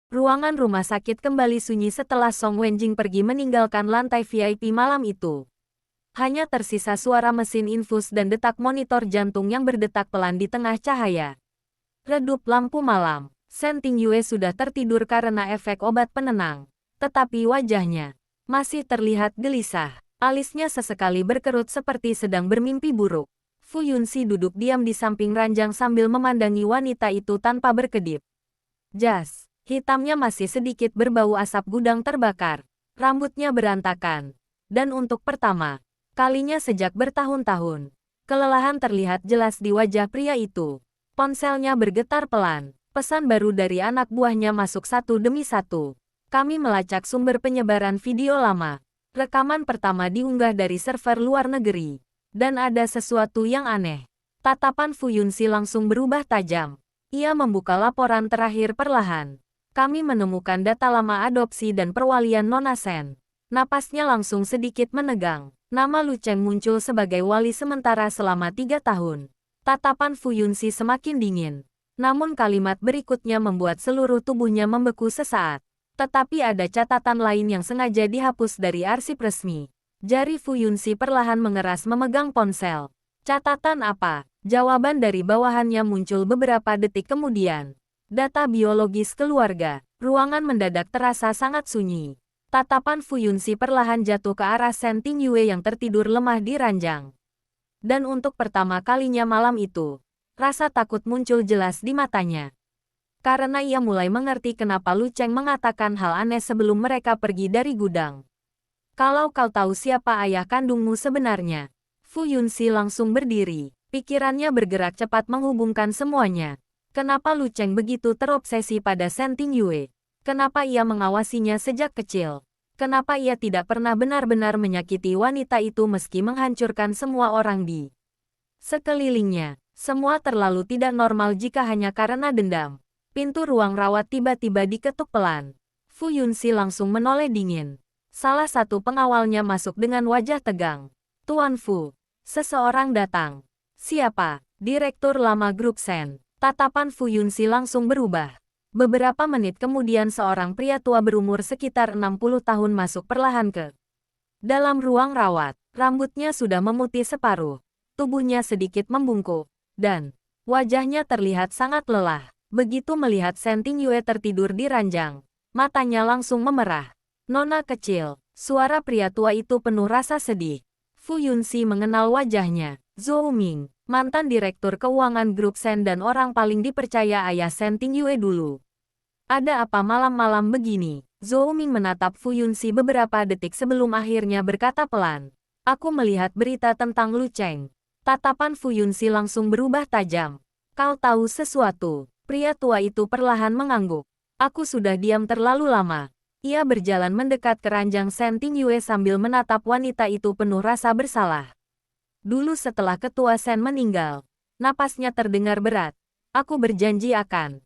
Ruangan rumah sakit kembali sunyi setelah Song Wenjing pergi meninggalkan lantai VIP malam itu. Hanya tersisa suara mesin infus dan detak monitor jantung yang berdetak pelan di tengah cahaya. Redup lampu malam. Shen Tingyue sudah tertidur karena efek obat penenang. Tetapi wajahnya masih terlihat gelisah. Alisnya sesekali berkerut seperti sedang bermimpi buruk. Fu Yunxi duduk diam di samping ranjang sambil memandangi wanita itu tanpa berkedip. Jas hitamnya masih sedikit berbau asap gudang terbakar. Rambutnya berantakan. Dan untuk pertama kalinya sejak bertahun-tahun, kelelahan terlihat jelas di wajah pria itu. Ponselnya bergetar pelan. Pesan baru dari anak buahnya masuk satu demi satu. Kami melacak sumber penyebaran video lama. Rekaman pertama diunggah dari server luar negeri. Dan ada sesuatu yang aneh. Tatapan Fu Yunxi langsung berubah tajam. Ia membuka laporan terakhir perlahan. Kami menemukan data lama adopsi dan perwalian Nona Shen. Napasnya langsung sedikit menegang. Nama Lu Cheng muncul sebagai wali sementara selama 3 tahun. Tatapan Fu Yunxi semakin dingin. Namun kalimat berikutnya membuat seluruh tubuhnya membeku sesaat. Tetapi ada catatan lain yang sengaja dihapus dari arsip resmi. Jari Fu Yunxi perlahan mengeras memegang ponsel. Catatan apa? Jawaban dari bawahannya muncul beberapa detik kemudian. Data biologis keluarga. Ruangan mendadak terasa sangat sunyi. Tatapan Fu Yunxi perlahan jatuh ke arah Shen Tingyue yang tertidur lemah di ranjang. Dan untuk pertama kalinya malam itu, rasa takut muncul jelas di matanya. Karena ia mulai mengerti kenapa Lu Cheng mengatakan hal aneh sebelum mereka pergi dari gudang. Kalau kau tahu siapa ayah kandungmu sebenarnya. Fu Yunxi langsung berdiri. Pikirannya bergerak cepat menghubungkan semuanya. Kenapa Lu Cheng begitu terobsesi pada Shen Tingyue? Kenapa ia mengawasinya sejak kecil? Kenapa ia tidak pernah benar-benar menyakiti wanita itu meski menghancurkan semua orang di sekelilingnya? Semua terlalu tidak normal jika hanya karena dendam. Pintu ruang rawat tiba-tiba diketuk pelan. Fu Yunxi langsung menoleh dingin. Salah satu pengawalnya masuk dengan wajah tegang. Tuan Fu, seseorang datang. Siapa? Direktur lama grup Shen. Tatapan Fu Yunxi langsung berubah. Beberapa menit kemudian seorang pria tua berumur sekitar 60 tahun masuk perlahan ke dalam ruang rawat. Rambutnya sudah memutih separuh. Tubuhnya sedikit membungkuk. Dan wajahnya terlihat sangat lelah. Begitu melihat Shen Tingyue tertidur di ranjang, matanya langsung memerah. Nona kecil, suara pria tua itu penuh rasa sedih. Fu Yunxi mengenal wajahnya. Zhou Ming, mantan direktur keuangan grup Shen dan orang paling dipercaya ayah Shen Tingyue dulu. Ada apa malam-malam begini? Zhou Ming menatap Fu Yunxi beberapa detik sebelum akhirnya berkata pelan. Aku melihat berita tentang Lu Cheng. Tatapan Fu Yunxi langsung berubah tajam. Kau tahu sesuatu? Pria tua itu perlahan mengangguk. Aku sudah diam terlalu lama. Ia berjalan mendekat ke ranjang Shen Tingyue sambil menatap wanita itu penuh rasa bersalah. Dulu setelah ketua Shen meninggal, napasnya terdengar berat. Aku berjanji akan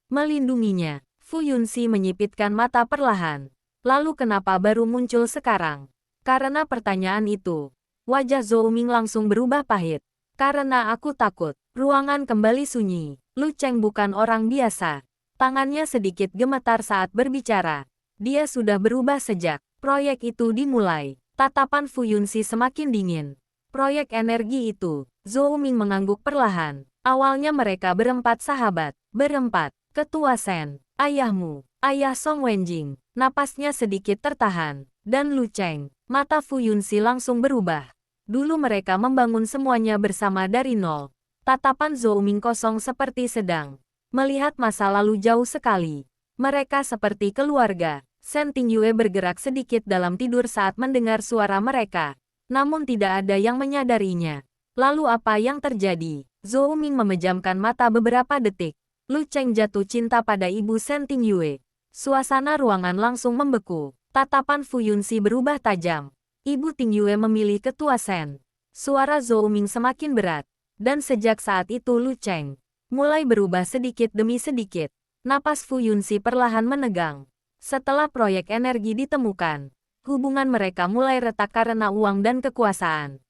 melindunginya. Fu Yunxi menyipitkan mata perlahan. Lalu kenapa baru muncul sekarang? Karena pertanyaan itu, wajah Zhou Ming langsung berubah pahit. Karena aku takut. Ruangan kembali sunyi. Lu Cheng bukan orang biasa. Tangannya sedikit gemetar saat berbicara. Dia sudah berubah sejak proyek itu dimulai. Tatapan Fu Yunxi semakin dingin. Proyek energi itu. Zhou Ming mengangguk perlahan. Awalnya mereka berempat sahabat. Berempat. Ketua Shen, ayahmu, ayah Song Wenjing. Napasnya sedikit tertahan. Dan Lu Cheng. Mata Fu Yunxi langsung berubah. Dulu mereka membangun semuanya bersama dari nol. Tatapan Zhou Ming kosong seperti sedang melihat masa lalu jauh sekali. Mereka seperti keluarga. Shen Tingyue bergerak sedikit dalam tidur saat mendengar suara mereka. Namun tidak ada yang menyadarinya. Lalu apa yang terjadi? Zhou Ming memejamkan mata beberapa detik. Lu Cheng jatuh cinta pada ibu Shen Tingyue. Suasana ruangan langsung membeku. Tatapan Fu Yunxi berubah tajam. Ibu Tingyue memilih ketua Shen. Suara Zhou Ming semakin berat. Dan sejak saat itu Lu Cheng mulai berubah sedikit demi sedikit. Napas Fu Yunxi perlahan menegang. Setelah proyek energi ditemukan, hubungan mereka mulai retak karena uang dan kekuasaan.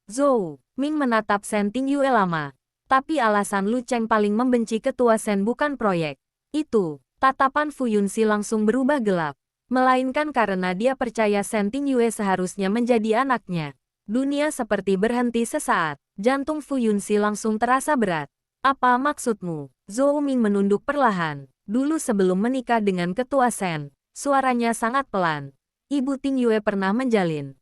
Zhou Ming menatap Shen Tingyue lama. Tapi alasan Lu Cheng paling membenci ketua Shen bukan proyek itu, Tatapan Fu Yunxi langsung berubah gelap. Melainkan karena dia percaya Shen Tingyue seharusnya menjadi anaknya. Dunia seperti berhenti sesaat. Jantung Fu Yunxi langsung terasa berat. Apa maksudmu? Zhou Ming menunduk perlahan. Dulu sebelum menikah dengan ketua Shen, suaranya sangat pelan. Ibu Tingyue pernah menjalin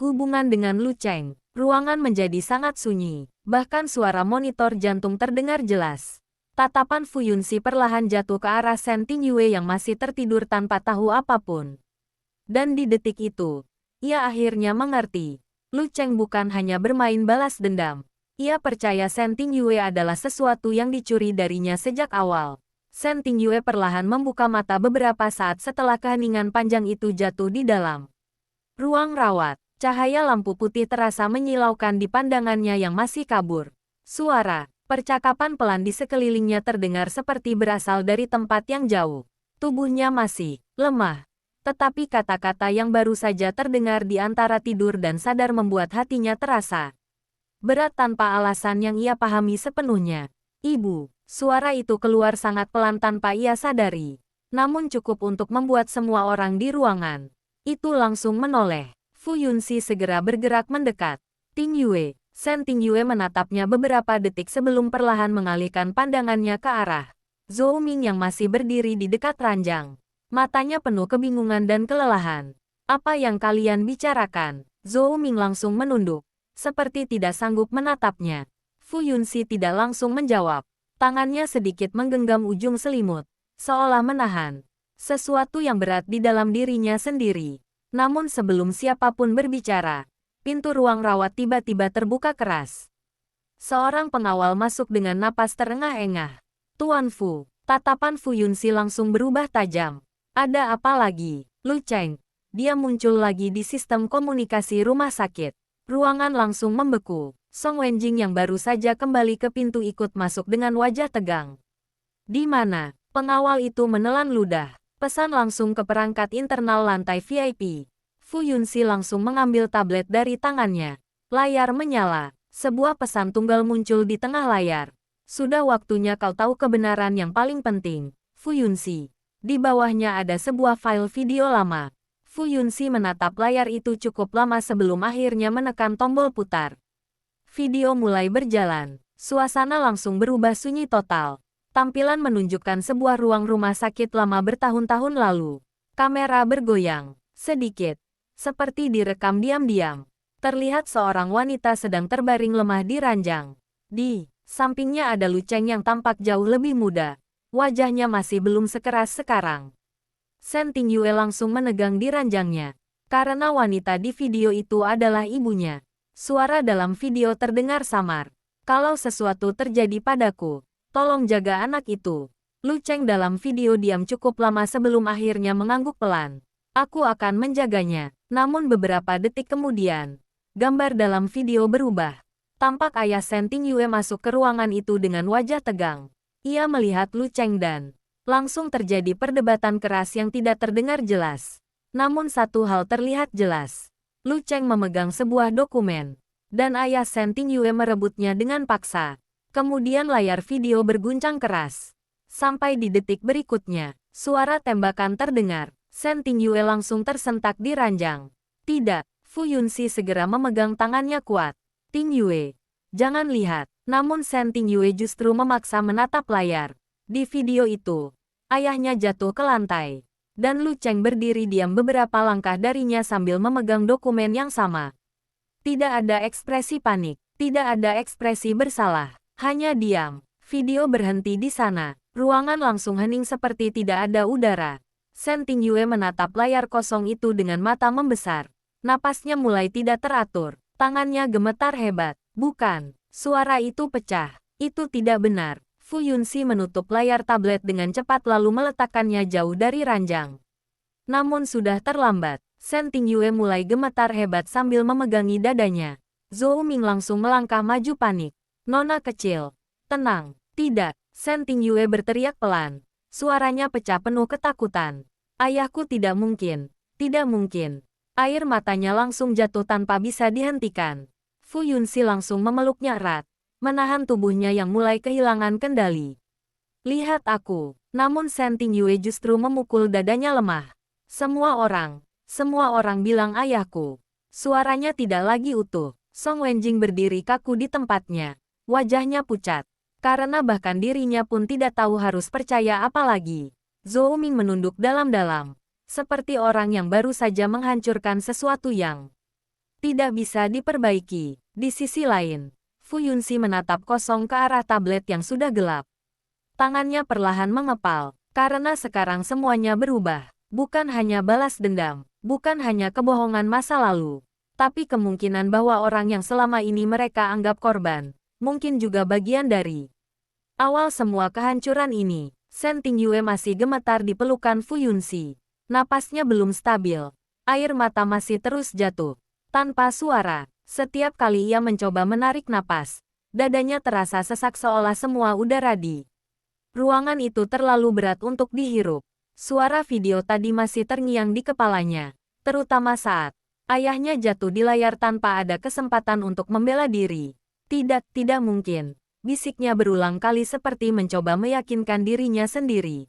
hubungan dengan Lu Cheng. Ruangan menjadi sangat sunyi. Bahkan suara monitor jantung terdengar jelas. Tatapan Fu Yunxi perlahan jatuh ke arah Shen Tingyue yang masih tertidur tanpa tahu apapun. Dan di detik itu, ia akhirnya mengerti. Lu Cheng bukan hanya bermain balas dendam. Ia percaya Shen Tingyue adalah sesuatu yang dicuri darinya sejak awal. Shen Tingyue perlahan membuka mata beberapa saat setelah keheningan panjang itu jatuh di dalam ruang rawat. Cahaya lampu putih terasa menyilaukan di pandangannya yang masih kabur. Suara percakapan pelan di sekelilingnya terdengar seperti berasal dari tempat yang jauh. Tubuhnya masih lemah. Tetapi kata-kata yang baru saja terdengar di antara tidur dan sadar membuat hatinya terasa berat tanpa alasan yang ia pahami sepenuhnya. Ibu, suara itu keluar sangat pelan tanpa ia sadari. Namun cukup untuk membuat semua orang di ruangan itu langsung menoleh. Fu Yunxi segera bergerak mendekat. Tingyue, Shen Tingyue menatapnya beberapa detik sebelum perlahan mengalihkan pandangannya ke arah Zhou Ming yang masih berdiri di dekat ranjang. Matanya penuh kebingungan dan kelelahan. Apa yang kalian bicarakan? Zhou Ming langsung menunduk, seperti tidak sanggup menatapnya. Fu Yunxi tidak langsung menjawab. Tangannya sedikit menggenggam ujung selimut, seolah menahan sesuatu yang berat di dalam dirinya sendiri. Namun sebelum siapapun berbicara, pintu ruang rawat tiba-tiba terbuka keras. Seorang pengawal masuk dengan napas terengah-engah. Tuan Fu, tatapan Fu Yunxi langsung berubah tajam. Ada apa lagi? Lu Cheng. Dia muncul lagi di sistem komunikasi rumah sakit. Ruangan langsung membeku. Song Wenjing yang baru saja kembali ke pintu ikut masuk dengan wajah tegang. Di mana? Pengawal itu menelan ludah. Pesan langsung ke perangkat internal lantai VIP. Fu Yunxi langsung mengambil tablet dari tangannya. Layar menyala. Sebuah pesan tunggal muncul di tengah layar. Sudah waktunya kau tahu kebenaran yang paling penting, Fu Yunxi. Di bawahnya ada sebuah file video lama. Fu Yunxi menatap layar itu cukup lama sebelum akhirnya menekan tombol putar. Video mulai berjalan. Suasana langsung berubah sunyi total. Tampilan menunjukkan sebuah ruang rumah sakit lama bertahun-tahun lalu. Kamera bergoyang sedikit, seperti direkam diam-diam. Terlihat seorang wanita sedang terbaring lemah di ranjang. Di sampingnya ada Lu Cheng yang tampak jauh lebih muda. Wajahnya masih belum sekeras sekarang. Shen Tingyue langsung menegang di ranjangnya. Karena wanita di video itu adalah ibunya. Suara dalam video terdengar samar. Kalau sesuatu terjadi padaku, tolong jaga anak itu. Lu Cheng dalam video diam cukup lama sebelum akhirnya mengangguk pelan. Aku akan menjaganya. Namun beberapa detik kemudian, gambar dalam video berubah. Tampak ayah Shen Tingyue masuk ke ruangan itu dengan wajah tegang. Ia melihat Lu Cheng dan langsung terjadi perdebatan keras yang tidak terdengar jelas. Namun satu hal terlihat jelas. Lu Cheng memegang sebuah dokumen. Dan ayah Shen Tingyue merebutnya dengan paksa. Kemudian layar video berguncang keras. Sampai di detik berikutnya, suara tembakan terdengar. Shen Tingyue langsung tersentak di ranjang. Tidak, Fu Yunxi segera memegang tangannya kuat. Tingyue, jangan lihat. Namun Shen Tingyue justru memaksa menatap layar. Di video itu, ayahnya jatuh ke lantai. Dan Lu Cheng berdiri diam beberapa langkah darinya sambil memegang dokumen yang sama. Tidak ada ekspresi panik, tidak ada ekspresi bersalah. Hanya diam. Video berhenti di sana. Ruangan langsung hening seperti tidak ada udara. Shen Tingyue menatap layar kosong itu dengan mata membesar. Napasnya mulai tidak teratur. Tangannya gemetar hebat. Bukan. Suara itu pecah. Itu tidak benar. Fu Yunxi menutup layar tablet dengan cepat lalu meletakkannya jauh dari ranjang. Namun sudah terlambat. Shen Tingyue mulai gemetar hebat sambil memegangi dadanya. Zhou Ming langsung melangkah maju panik. Nona kecil, tenang. Tidak, Shen Tingyue berteriak pelan. Suaranya pecah penuh ketakutan. Ayahku tidak mungkin. Tidak mungkin. Air matanya langsung jatuh tanpa bisa dihentikan. Fu Yunxi langsung memeluknya erat. Menahan tubuhnya yang mulai kehilangan kendali. Lihat aku. Namun Shen Tingyue justru memukul dadanya lemah. Semua orang bilang ayahku. Suaranya tidak lagi utuh. Song Wenjing berdiri kaku di tempatnya. Wajahnya pucat. Karena bahkan dirinya pun tidak tahu harus percaya apa lagi. Zhou Ming menunduk dalam-dalam. Seperti orang yang baru saja menghancurkan sesuatu yang tidak bisa diperbaiki. Di sisi lain, Fu Yunxi menatap kosong ke arah tablet yang sudah gelap. Tangannya perlahan mengepal, karena sekarang semuanya berubah. Bukan hanya balas dendam, bukan hanya kebohongan masa lalu, tapi kemungkinan bahwa orang yang selama ini mereka anggap korban, mungkin juga bagian dari awal semua kehancuran ini. Shen Tingyue masih gemetar di pelukan Fu Yunxi. Napasnya belum stabil, air mata masih terus jatuh. Tanpa suara, setiap kali ia mencoba menarik napas, dadanya terasa sesak seolah semua udara di ruangan itu terlalu berat untuk dihirup. Suara video tadi masih terngiang di kepalanya, terutama saat ayahnya jatuh di layar tanpa ada kesempatan untuk membela diri. Tidak mungkin, bisiknya berulang kali seperti mencoba meyakinkan dirinya sendiri.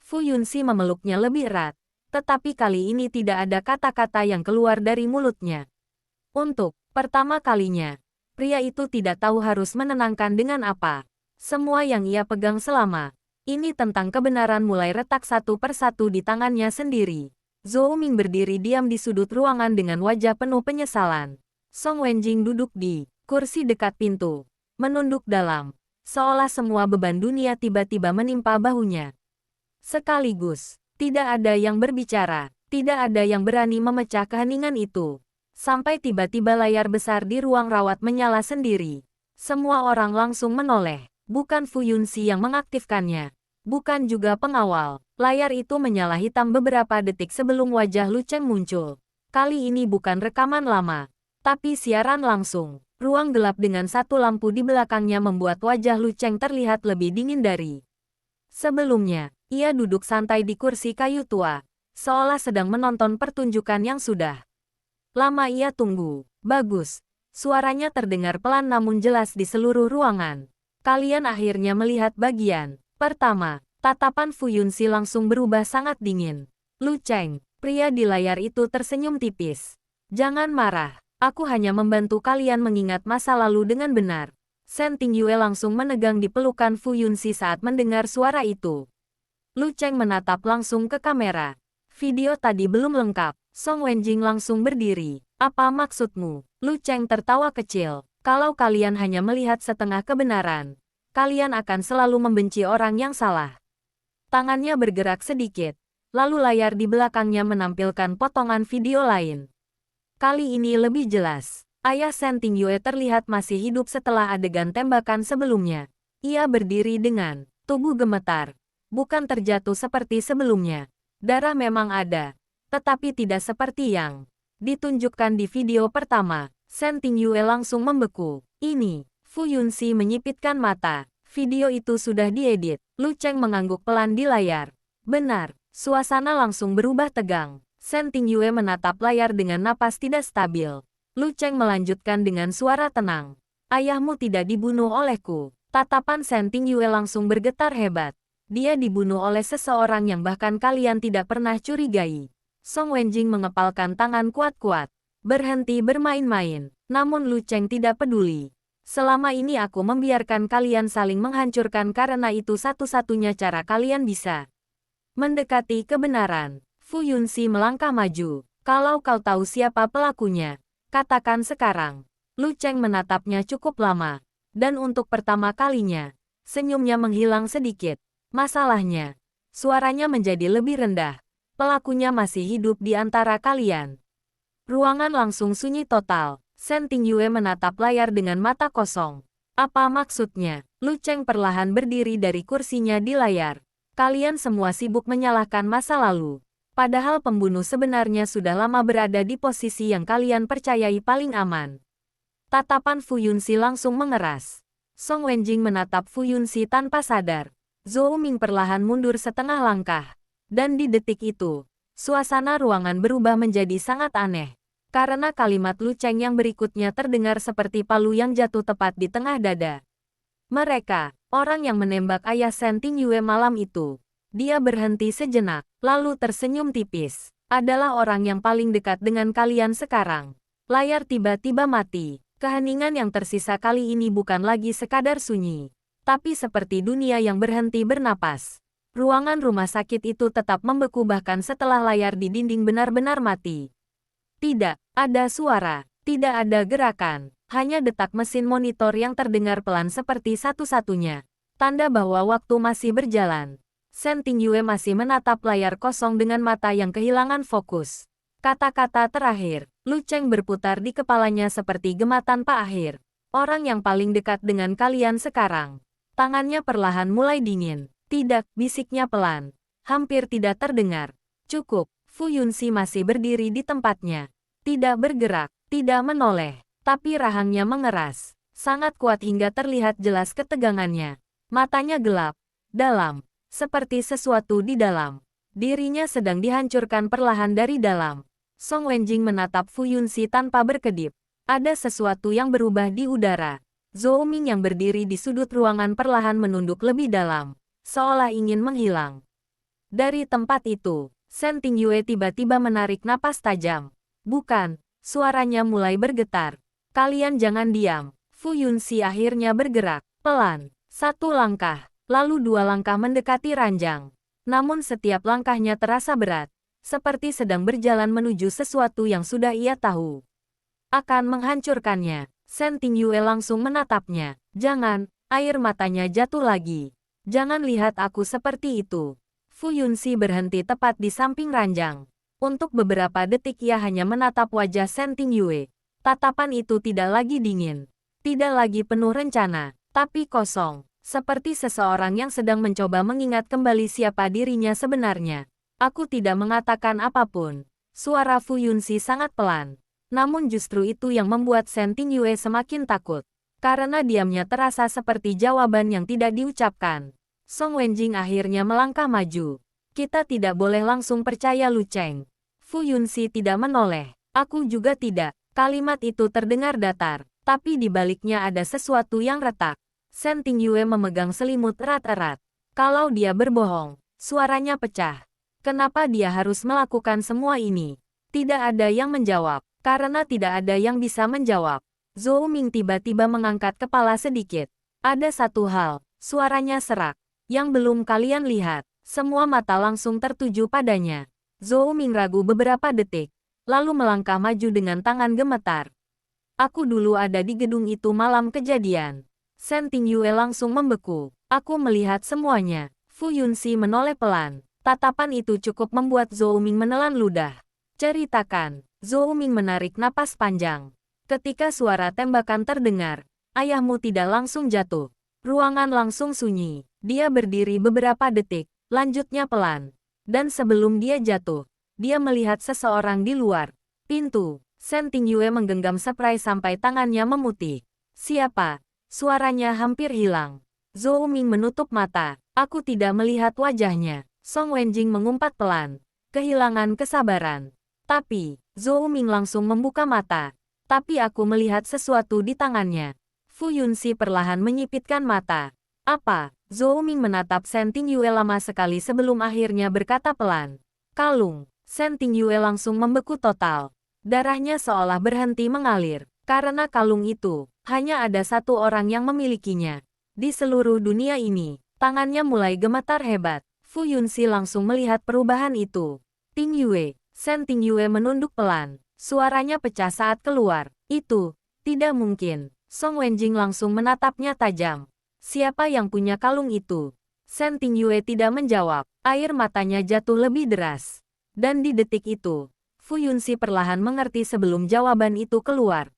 Fu Yunxi memeluknya lebih erat, tetapi kali ini tidak ada kata-kata yang keluar dari mulutnya. Untuk pertama kalinya, pria itu tidak tahu harus menenangkan dengan apa. Semua yang ia pegang selama ini tentang kebenaran mulai retak satu persatu di tangannya sendiri. Zhou Ming berdiri diam di sudut ruangan dengan wajah penuh penyesalan. Song Wenjing duduk di kursi dekat pintu, menunduk dalam, seolah semua beban dunia tiba-tiba menimpa bahunya. Sekaligus, tidak ada yang berbicara, tidak ada yang berani memecah keheningan itu. Sampai tiba-tiba layar besar di ruang rawat menyala sendiri. Semua orang langsung menoleh. Bukan Fu Yunxi yang mengaktifkannya. Bukan juga pengawal. Layar itu menyala hitam beberapa detik sebelum wajah Lu Cheng muncul. Kali ini bukan rekaman lama, tapi siaran langsung. Ruang gelap dengan satu lampu di belakangnya membuat wajah Lu Cheng terlihat lebih dingin dari sebelumnya. Ia duduk santai di kursi kayu tua, seolah sedang menonton pertunjukan yang sudah lama ia tunggu. Bagus. Suaranya terdengar pelan namun jelas di seluruh ruangan. Kalian akhirnya melihat bagian pertama. Tatapan Fu Yunxi langsung berubah sangat dingin. Lu Cheng, pria di layar itu tersenyum tipis. Jangan marah. Aku hanya membantu kalian mengingat masa lalu dengan benar. Shen Tingyue langsung menegang di pelukan Fu Yunxi saat mendengar suara itu. Lu Cheng menatap langsung ke kamera. Video tadi belum lengkap. Song Wenjing langsung berdiri. Apa maksudmu? Lu Cheng tertawa kecil. Kalau kalian hanya melihat setengah kebenaran, kalian akan selalu membenci orang yang salah. Tangannya bergerak sedikit, lalu layar di belakangnya menampilkan potongan video lain. Kali ini lebih jelas. Ayah Shen Tingyue terlihat masih hidup setelah adegan tembakan sebelumnya. Ia berdiri dengan tubuh gemetar, bukan terjatuh seperti sebelumnya. Darah memang ada, tetapi tidak seperti yang ditunjukkan di video pertama. Shen Tingyue langsung membeku. Ini, Fu Yunxi menyipitkan mata. Video itu sudah diedit. Lu Cheng mengangguk pelan di layar. Benar, suasana langsung berubah tegang. Shen Tingyue menatap layar dengan napas tidak stabil. Lu Cheng melanjutkan dengan suara tenang. Ayahmu tidak dibunuh olehku. Tatapan Shen Tingyue langsung bergetar hebat. Dia dibunuh oleh seseorang yang bahkan kalian tidak pernah curigai. Song Wenjing mengepalkan tangan kuat-kuat. Berhenti bermain-main. Namun Lu Cheng tidak peduli. Selama ini aku membiarkan kalian saling menghancurkan karena itu satu-satunya cara kalian bisa mendekati kebenaran. Fu Yunxi melangkah maju. Kalau kau tahu siapa pelakunya, katakan sekarang. Lu Cheng menatapnya cukup lama. Dan untuk pertama kalinya, senyumnya menghilang sedikit. Masalahnya, suaranya menjadi lebih rendah. Pelakunya masih hidup di antara kalian. Ruangan langsung sunyi total. Shen Tingyue menatap layar dengan mata kosong. Apa maksudnya? Lu Cheng perlahan berdiri dari kursinya di layar. Kalian semua sibuk menyalahkan masa lalu. Padahal pembunuh sebenarnya sudah lama berada di posisi yang kalian percayai paling aman. Tatapan Fu Yunxi langsung mengeras. Song Wenjing menatap Fu Yunxi tanpa sadar. Zhou Ming perlahan mundur setengah langkah. Dan di detik itu, suasana ruangan berubah menjadi sangat aneh. Karena kalimat Lu Cheng yang berikutnya terdengar seperti palu yang jatuh tepat di tengah dada. Mereka, orang yang menembak ayah Shen Tingyue malam itu. Dia berhenti sejenak, lalu tersenyum tipis. Adalah orang yang paling dekat dengan kalian sekarang. Layar tiba-tiba mati. Keheningan yang tersisa kali ini bukan lagi sekadar sunyi, tapi seperti dunia yang berhenti bernapas. Ruangan rumah sakit itu tetap membeku bahkan setelah layar di dinding benar-benar mati. Tidak ada suara, tidak ada gerakan, hanya detak mesin monitor yang terdengar pelan seperti satu-satunya tanda bahwa waktu masih berjalan. Shen Tingyue masih menatap layar kosong dengan mata yang kehilangan fokus. Kata-kata terakhir, Lu Cheng berputar di kepalanya seperti gema tanpa akhir. Orang yang paling dekat dengan kalian sekarang. Tangannya perlahan mulai dingin. Tidak, bisiknya pelan. Hampir tidak terdengar. Cukup, Fu Yunxi masih berdiri di tempatnya. Tidak bergerak, tidak menoleh. Tapi rahangnya mengeras. Sangat kuat hingga terlihat jelas ketegangannya. Matanya gelap, dalam. Seperti sesuatu di dalam. Dirinya sedang dihancurkan perlahan dari dalam. Song Wenjing menatap Fu Yunxi tanpa berkedip. Ada sesuatu yang berubah di udara. Zhou Ming yang berdiri di sudut ruangan perlahan menunduk lebih dalam. Seolah ingin menghilang. Dari tempat itu, Shen Tingyue tiba-tiba menarik napas tajam. Bukan, suaranya mulai bergetar. Kalian jangan diam. Fu Yunxi akhirnya bergerak. Pelan. Satu langkah. Lalu dua langkah mendekati ranjang. Namun setiap langkahnya terasa berat, seperti sedang berjalan menuju sesuatu yang sudah ia tahu akan menghancurkannya. Shen Tingyue langsung menatapnya. Jangan, air matanya jatuh lagi. Jangan lihat aku seperti itu. Fu Yunxi berhenti tepat di samping ranjang. Untuk beberapa detik ia hanya menatap wajah Shen Tingyue. Tatapan itu tidak lagi dingin, tidak lagi penuh rencana, tapi kosong. Seperti seseorang yang sedang mencoba mengingat kembali siapa dirinya sebenarnya. Aku tidak mengatakan apapun. Suara Fu Yunxi sangat pelan. Namun justru itu yang membuat Shen Tingyue semakin takut. Karena diamnya terasa seperti jawaban yang tidak diucapkan. Song Wenjing akhirnya melangkah maju. Kita tidak boleh langsung percaya Lu Cheng. Fu Yunxi tidak menoleh. Aku juga tidak. Kalimat itu terdengar datar. Tapi di baliknya ada sesuatu yang retak. Shen Tingyue memegang selimut erat-erat. Kalau dia berbohong, suaranya pecah. Kenapa dia harus melakukan semua ini? Tidak ada yang menjawab. Karena tidak ada yang bisa menjawab. Zhou Ming tiba-tiba mengangkat kepala sedikit. Ada satu hal, suaranya serak, yang belum kalian lihat. Semua mata langsung tertuju padanya. Zhou Ming ragu beberapa detik, lalu melangkah maju dengan tangan gemetar. Aku dulu ada di gedung itu malam kejadian. Shen Tingyue langsung membeku. Aku melihat semuanya. Fu Yunxi menoleh pelan. Tatapan itu cukup membuat Zhou Ming menelan ludah. Ceritakan. Zhou Ming menarik napas panjang. Ketika suara tembakan terdengar, ayahmu tidak langsung jatuh. Ruangan langsung sunyi. Dia berdiri beberapa detik, lanjutnya pelan. Dan sebelum dia jatuh, dia melihat seseorang di luar pintu. Shen Tingyue menggenggam spray sampai tangannya memutih. Siapa? Suaranya hampir hilang. Zhou Ming menutup mata. Aku tidak melihat wajahnya. Song Wenjing mengumpat pelan. Kehilangan kesabaran. Tapi, Zhou Ming langsung membuka mata. Tapi aku melihat sesuatu di tangannya. Fu Yunxi perlahan menyipitkan mata. Apa? Zhou Ming menatap Shen Tingyue lama sekali sebelum akhirnya berkata pelan. Kalung. Shen Tingyue langsung membeku total. Darahnya seolah berhenti mengalir. Karena kalung itu, hanya ada satu orang yang memilikinya. Di seluruh dunia ini, tangannya mulai gemetar hebat. Fu Yunxi langsung melihat perubahan itu. Tingyue. Shen Tingyue menunduk pelan. Suaranya pecah saat keluar. Itu, tidak mungkin. Song Wenjing langsung menatapnya tajam. Siapa yang punya kalung itu? Shen Tingyue tidak menjawab. Air matanya jatuh lebih deras. Dan di detik itu, Fu Yunxi perlahan mengerti sebelum jawaban itu keluar.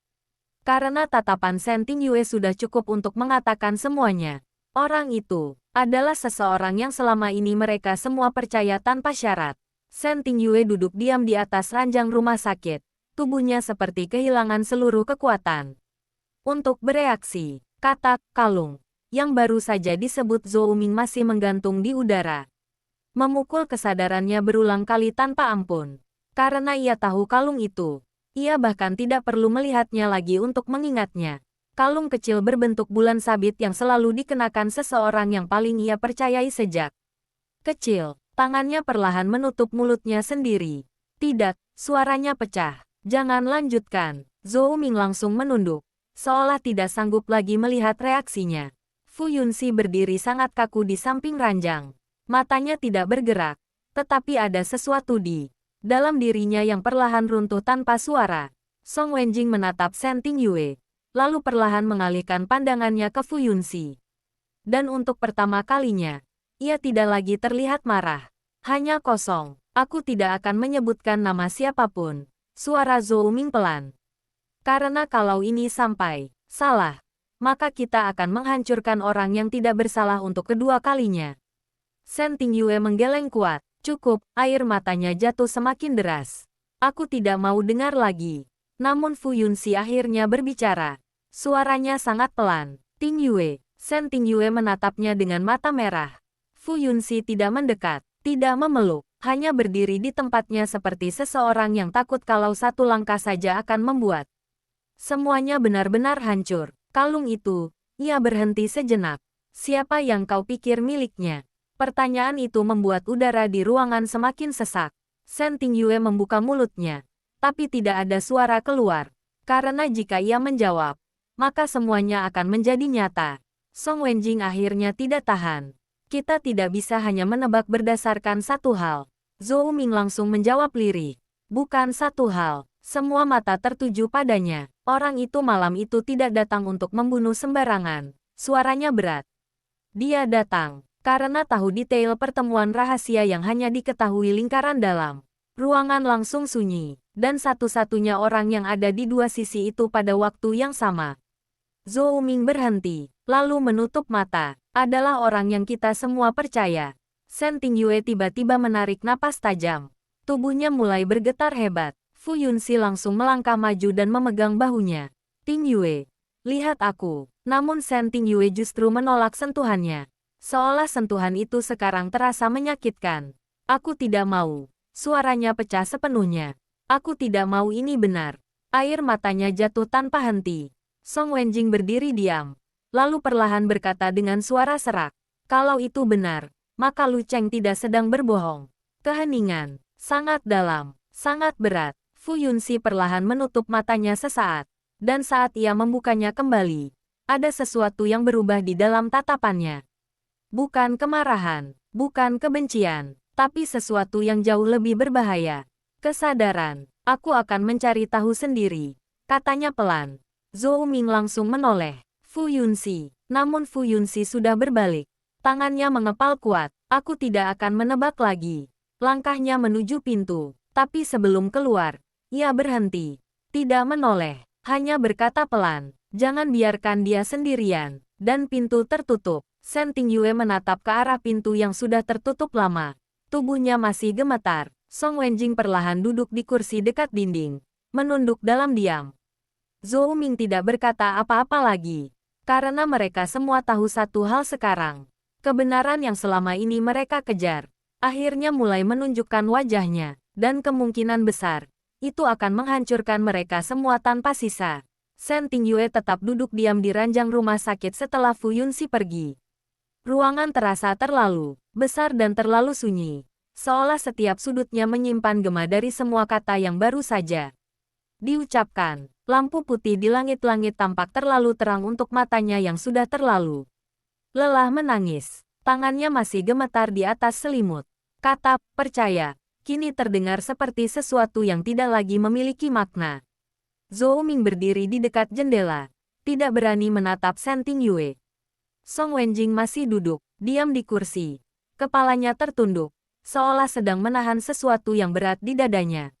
Karena tatapan Shen Tingyue sudah cukup untuk mengatakan semuanya. Orang itu adalah seseorang yang selama ini mereka semua percaya tanpa syarat. Shen Tingyue duduk diam di atas ranjang rumah sakit. Tubuhnya seperti kehilangan seluruh kekuatan. Untuk bereaksi, kata kalung yang baru saja disebut Zhou Ming masih menggantung di udara. Memukul kesadarannya berulang kali tanpa ampun. Karena ia tahu kalung itu. Ia bahkan tidak perlu melihatnya lagi untuk mengingatnya. Kalung kecil berbentuk bulan sabit yang selalu dikenakan seseorang yang paling ia percayai sejak kecil. Tangannya perlahan menutup mulutnya sendiri. Tidak, suaranya pecah. Jangan lanjutkan. Zhou Ming langsung menunduk, seolah tidak sanggup lagi melihat reaksinya. Fu Yunxi berdiri sangat kaku di samping ranjang. Matanya tidak bergerak, tetapi ada sesuatu di dalam dirinya yang perlahan runtuh tanpa suara. Song Wenjing menatap Shen Tingyue, lalu perlahan mengalihkan pandangannya ke Fu Yunxi. Dan untuk pertama kalinya, ia tidak lagi terlihat marah. Hanya kosong. Aku tidak akan menyebutkan nama siapapun. Suara Zhou Ming pelan. Karena kalau ini sampai salah, maka kita akan menghancurkan orang yang tidak bersalah untuk kedua kalinya. Shen Tingyue menggeleng kuat. Cukup, air matanya jatuh semakin deras. Aku tidak mau dengar lagi. Namun Fu Yunxi akhirnya berbicara. Suaranya sangat pelan. Tingyue. Shen Tingyue menatapnya dengan mata merah. Fu Yunxi tidak mendekat, tidak memeluk, hanya berdiri di tempatnya seperti seseorang yang takut kalau satu langkah saja akan membuat semuanya benar-benar hancur. Kalung itu, ia berhenti sejenak. Siapa yang kau pikir miliknya? Pertanyaan itu membuat udara di ruangan semakin sesak. Shen Tingyue membuka mulutnya, tapi tidak ada suara keluar. Karena jika ia menjawab, maka semuanya akan menjadi nyata. Song Wenjing akhirnya tidak tahan. Kita tidak bisa hanya menebak berdasarkan satu hal. Zhou Ming langsung menjawab lirih. Bukan satu hal. Semua mata tertuju padanya. Orang itu malam itu tidak datang untuk membunuh sembarangan. Suaranya berat. Dia datang karena tahu detail pertemuan rahasia yang hanya diketahui lingkaran dalam. Ruangan langsung sunyi, dan satu-satunya orang yang ada di dua sisi itu pada waktu yang sama. Zhou Ming berhenti, lalu menutup mata. Adalah orang yang kita semua percaya. Shen Tingyue tiba-tiba menarik napas tajam. Tubuhnya mulai bergetar hebat. Fu Yunxi langsung melangkah maju dan memegang bahunya. Tingyue, lihat aku. Namun Shen Tingyue justru menolak sentuhannya. Seolah sentuhan itu sekarang terasa menyakitkan. Aku tidak mau. Suaranya pecah sepenuhnya. Aku tidak mau, ini benar. Air matanya jatuh tanpa henti. Song Wenjing berdiri diam, lalu perlahan berkata dengan suara serak. Kalau itu benar, maka Lu Cheng tidak sedang berbohong. Keheningan, sangat dalam, sangat berat. Fu Yunxi perlahan menutup matanya sesaat. Dan saat ia membukanya kembali, ada sesuatu yang berubah di dalam tatapannya. Bukan kemarahan, bukan kebencian, tapi sesuatu yang jauh lebih berbahaya. Kesadaran, aku akan mencari tahu sendiri, katanya pelan. Zhou Ming langsung menoleh Fu Yunxi, namun Fu Yunxi sudah berbalik. Tangannya mengepal kuat. Aku tidak akan menebak lagi. Langkahnya menuju pintu, tapi sebelum keluar, ia berhenti. Tidak menoleh, hanya berkata pelan, jangan biarkan dia sendirian. Dan pintu tertutup. Shen Tingyue menatap ke arah pintu yang sudah tertutup lama. Tubuhnya masih gemetar. Song Wenjing perlahan duduk di kursi dekat dinding, menunduk dalam diam. Zhou Ming tidak berkata apa-apa lagi, karena mereka semua tahu satu hal sekarang. Kebenaran yang selama ini mereka kejar, akhirnya mulai menunjukkan wajahnya, dan kemungkinan besar, itu akan menghancurkan mereka semua tanpa sisa. Shen Tingyue tetap duduk diam di ranjang rumah sakit setelah Fu Yunxi pergi. Ruangan terasa terlalu besar dan terlalu sunyi, seolah setiap sudutnya menyimpan gema dari semua kata yang baru saja diucapkan. Lampu putih di langit-langit tampak terlalu terang untuk matanya yang sudah terlalu lelah menangis. Tangannya masih gemetar di atas selimut. Kata percaya kini terdengar seperti sesuatu yang tidak lagi memiliki makna. Zhou Ming berdiri di dekat jendela, tidak berani menatap Shen Tingyue. Song Wenjing masih duduk diam di kursi. Kepalanya tertunduk, seolah sedang menahan sesuatu yang berat di dadanya.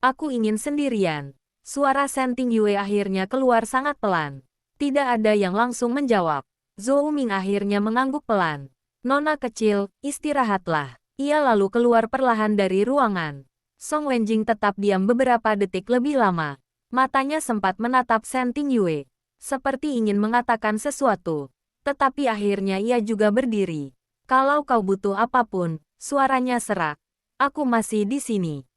Aku ingin sendirian. Suara Shen Tingyue akhirnya keluar sangat pelan. Tidak ada yang langsung menjawab. Zhou Ming akhirnya mengangguk pelan. Nona kecil, istirahatlah. Ia lalu keluar perlahan dari ruangan. Song Wenjing tetap diam beberapa detik lebih lama. Matanya sempat menatap Shen Tingyue, seperti ingin mengatakan sesuatu. Tetapi akhirnya ia juga berdiri. Kalau kau butuh apapun, suaranya serak. Aku masih di sini.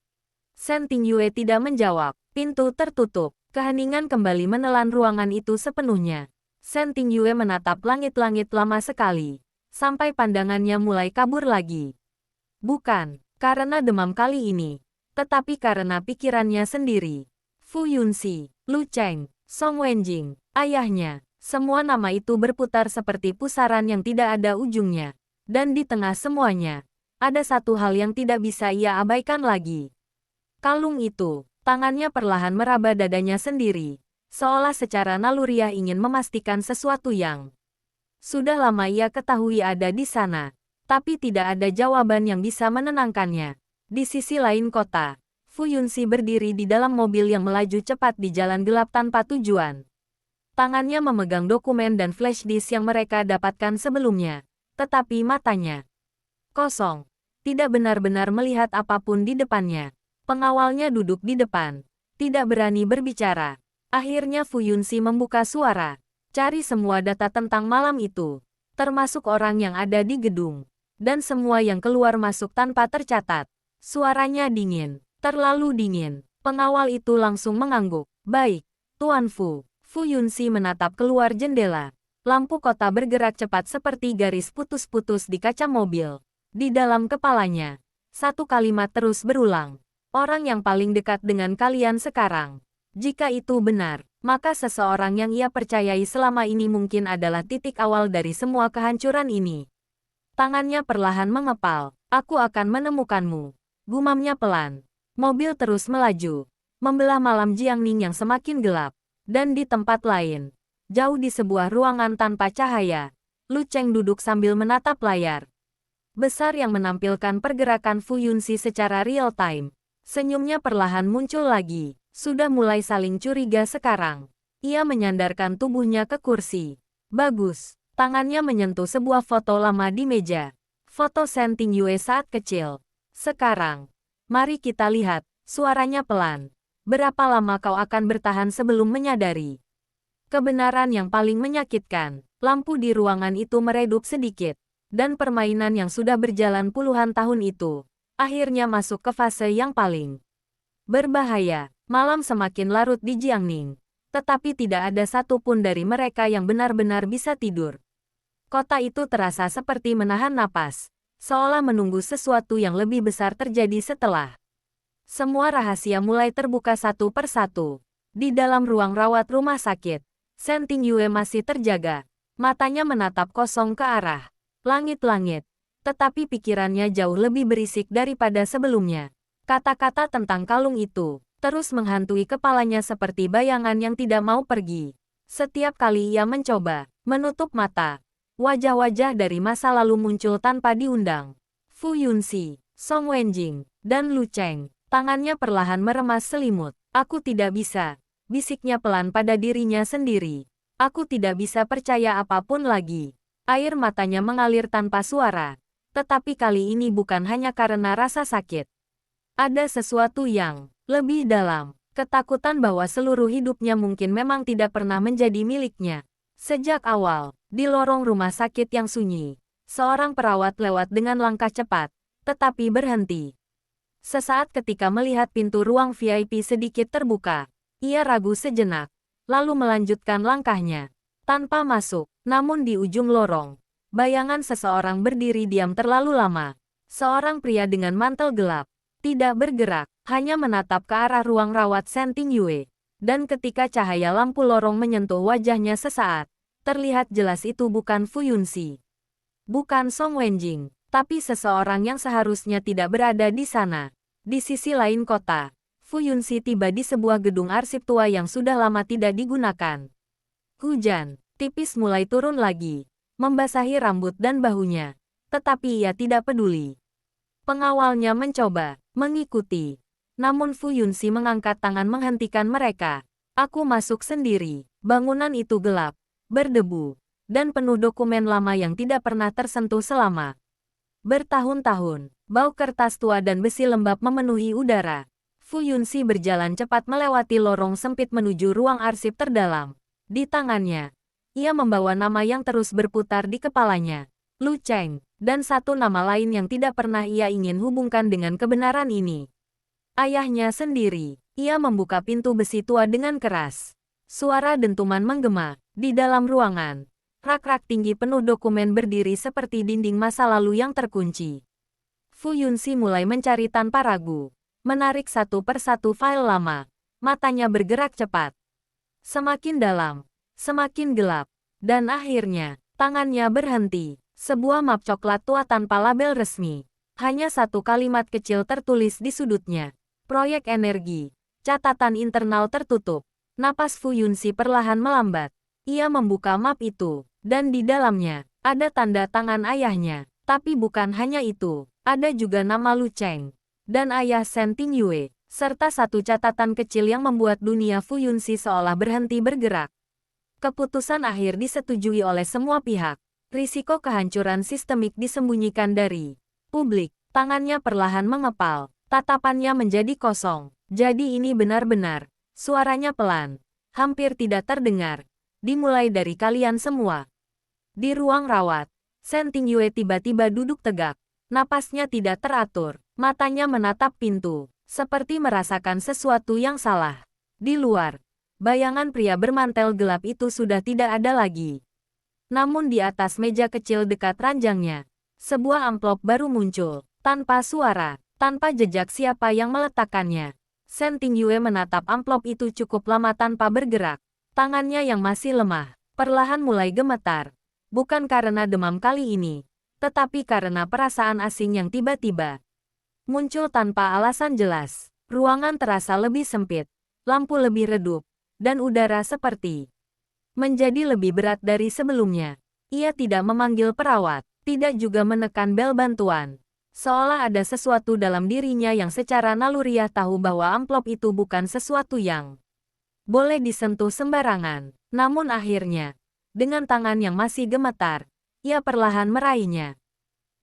Shen Tingyue tidak menjawab. Pintu tertutup. Keheningan kembali menelan ruangan itu sepenuhnya. Shen Tingyue menatap langit-langit lama sekali, sampai pandangannya mulai kabur lagi. Bukan karena demam kali ini, tetapi karena pikirannya sendiri. Fu Yunxi, Lu Cheng, Song Wenjing, ayahnya, semua nama itu berputar seperti pusaran yang tidak ada ujungnya. Dan di tengah semuanya, ada satu hal yang tidak bisa ia abaikan lagi. Kalung itu, tangannya perlahan meraba dadanya sendiri, seolah secara naluriah ingin memastikan sesuatu yang sudah lama ia ketahui ada di sana, tapi tidak ada jawaban yang bisa menenangkannya. Di sisi lain kota, Fu Yunxi berdiri di dalam mobil yang melaju cepat di jalan gelap tanpa tujuan. Tangannya memegang dokumen dan flash disk yang mereka dapatkan sebelumnya, tetapi matanya kosong, tidak benar-benar melihat apapun di depannya. Pengawalnya duduk di depan, tidak berani berbicara. Akhirnya Fu Yunxi membuka suara, cari semua data tentang malam itu, termasuk orang yang ada di gedung, dan semua yang keluar masuk tanpa tercatat. Suaranya dingin, terlalu dingin. Pengawal itu langsung mengangguk. Baik, Tuan Fu. Fu Yunxi menatap keluar jendela. Lampu kota bergerak cepat seperti garis putus-putus di kaca mobil. Di dalam kepalanya, satu kalimat terus berulang. Orang yang paling dekat dengan kalian sekarang. Jika itu benar, maka seseorang yang ia percayai selama ini mungkin adalah titik awal dari semua kehancuran ini. Tangannya perlahan mengepal. Aku akan menemukanmu. Gumamnya pelan. Mobil terus melaju, membelah malam Jiangning yang semakin gelap. Dan di tempat lain, jauh di sebuah ruangan tanpa cahaya, Lu Cheng duduk sambil menatap layar besar yang menampilkan pergerakan Fu Yunxi secara real time. Senyumnya perlahan muncul lagi. Sudah mulai saling curiga sekarang. Ia menyandarkan tubuhnya ke kursi. Bagus. Tangannya menyentuh sebuah foto lama di meja. Foto Shen Tingyue saat kecil. Sekarang, mari kita lihat. Suaranya pelan. Berapa lama kau akan bertahan sebelum menyadari kebenaran yang paling menyakitkan? Lampu di ruangan itu meredup sedikit. Dan permainan yang sudah berjalan puluhan tahun itu akhirnya masuk ke fase yang paling berbahaya. Malam semakin larut di Jiangning. Tetapi tidak ada satupun dari mereka yang benar-benar bisa tidur. Kota itu terasa seperti menahan napas, seolah menunggu sesuatu yang lebih besar terjadi setelah semua rahasia mulai terbuka satu persatu. Di dalam ruang rawat rumah sakit, Shen Tingyue masih terjaga. Matanya menatap kosong ke arah langit-langit. Tetapi pikirannya jauh lebih berisik daripada sebelumnya. Kata-kata tentang kalung itu terus menghantui kepalanya seperti bayangan yang tidak mau pergi. Setiap kali ia mencoba menutup mata, wajah-wajah dari masa lalu muncul tanpa diundang. Fu Yunxi, Song Wenjing, dan Lu Cheng. Tangannya perlahan meremas selimut. Aku tidak bisa, bisiknya pelan pada dirinya sendiri. Aku tidak bisa percaya apapun lagi. Air matanya mengalir tanpa suara. Tetapi kali ini bukan hanya karena rasa sakit. Ada sesuatu yang lebih dalam. Ketakutan bahwa seluruh hidupnya mungkin memang tidak pernah menjadi miliknya. Sejak awal, di lorong rumah sakit yang sunyi, seorang perawat lewat dengan langkah cepat, tetapi berhenti. Sesaat ketika melihat pintu ruang VIP sedikit terbuka, ia ragu sejenak, lalu melanjutkan langkahnya. Tanpa masuk, namun di ujung lorong, bayangan seseorang berdiri diam terlalu lama. Seorang pria dengan mantel gelap, tidak bergerak, hanya menatap ke arah ruang rawat Shen Tingyue. Dan ketika cahaya lampu lorong menyentuh wajahnya sesaat, terlihat jelas itu bukan Fu Yunxi. Bukan Song Wenjing, tapi seseorang yang seharusnya tidak berada di sana. Di sisi lain kota, Fu Yunxi tiba di sebuah gedung arsip tua yang sudah lama tidak digunakan. Hujan tipis mulai turun lagi, membasahi rambut dan bahunya. Tetapi ia tidak peduli. Pengawalnya mencoba mengikuti. Namun Fu Yunxi mengangkat tangan menghentikan mereka. Aku masuk sendiri. Bangunan itu gelap, berdebu, dan penuh dokumen lama yang tidak pernah tersentuh selama bertahun-tahun. Bau kertas tua dan besi lembab memenuhi udara. Fu Yunxi berjalan cepat melewati lorong sempit menuju ruang arsip terdalam. Di tangannya, ia membawa nama yang terus berputar di kepalanya. Lu Cheng, dan satu nama lain yang tidak pernah ia ingin hubungkan dengan kebenaran ini. Ayahnya sendiri. Ia membuka pintu besi tua dengan keras. Suara dentuman menggema. Di dalam ruangan, rak-rak tinggi penuh dokumen berdiri seperti dinding masa lalu yang terkunci. Fu Yunxi mulai mencari tanpa ragu. Menarik satu persatu file lama. Matanya bergerak cepat. Semakin dalam, semakin gelap. Dan akhirnya, tangannya berhenti. Sebuah map coklat tua tanpa label resmi. Hanya satu kalimat kecil tertulis di sudutnya. Proyek energi. Catatan internal tertutup. Napas Fu Yunxi perlahan melambat. Ia membuka map itu, dan di dalamnya, ada tanda tangan ayahnya. Tapi bukan hanya itu, ada juga nama Lu Cheng, dan ayah Shen Tingyue, serta satu catatan kecil yang membuat dunia Fu Yunxi seolah berhenti bergerak. Keputusan akhir disetujui oleh semua pihak. Risiko kehancuran sistemik disembunyikan dari publik. Tangannya perlahan mengepal, tatapannya menjadi kosong. Jadi ini benar-benar. Suaranya pelan, hampir tidak terdengar. Dimulai dari kalian semua. Di ruang rawat, Shen Tingyue tiba-tiba duduk tegak. Napasnya tidak teratur, matanya menatap pintu, seperti merasakan sesuatu yang salah. Di luar, bayangan pria bermantel gelap itu sudah tidak ada lagi. Namun di atas meja kecil dekat ranjangnya, sebuah amplop baru muncul, tanpa suara, tanpa jejak siapa yang meletakkannya. Shen Tingyue menatap amplop itu cukup lama tanpa bergerak. Tangannya yang masih lemah, perlahan mulai gemetar. Bukan karena demam kali ini, tetapi karena perasaan asing yang tiba-tiba muncul tanpa alasan jelas. Ruangan terasa lebih sempit, lampu lebih redup, dan udara seperti menjadi lebih berat dari sebelumnya. Ia tidak memanggil perawat, tidak juga menekan bel bantuan. Seolah ada sesuatu dalam dirinya yang secara naluriah tahu bahwa amplop itu bukan sesuatu yang boleh disentuh sembarangan. Namun akhirnya, dengan tangan yang masih gemetar, ia perlahan meraihnya.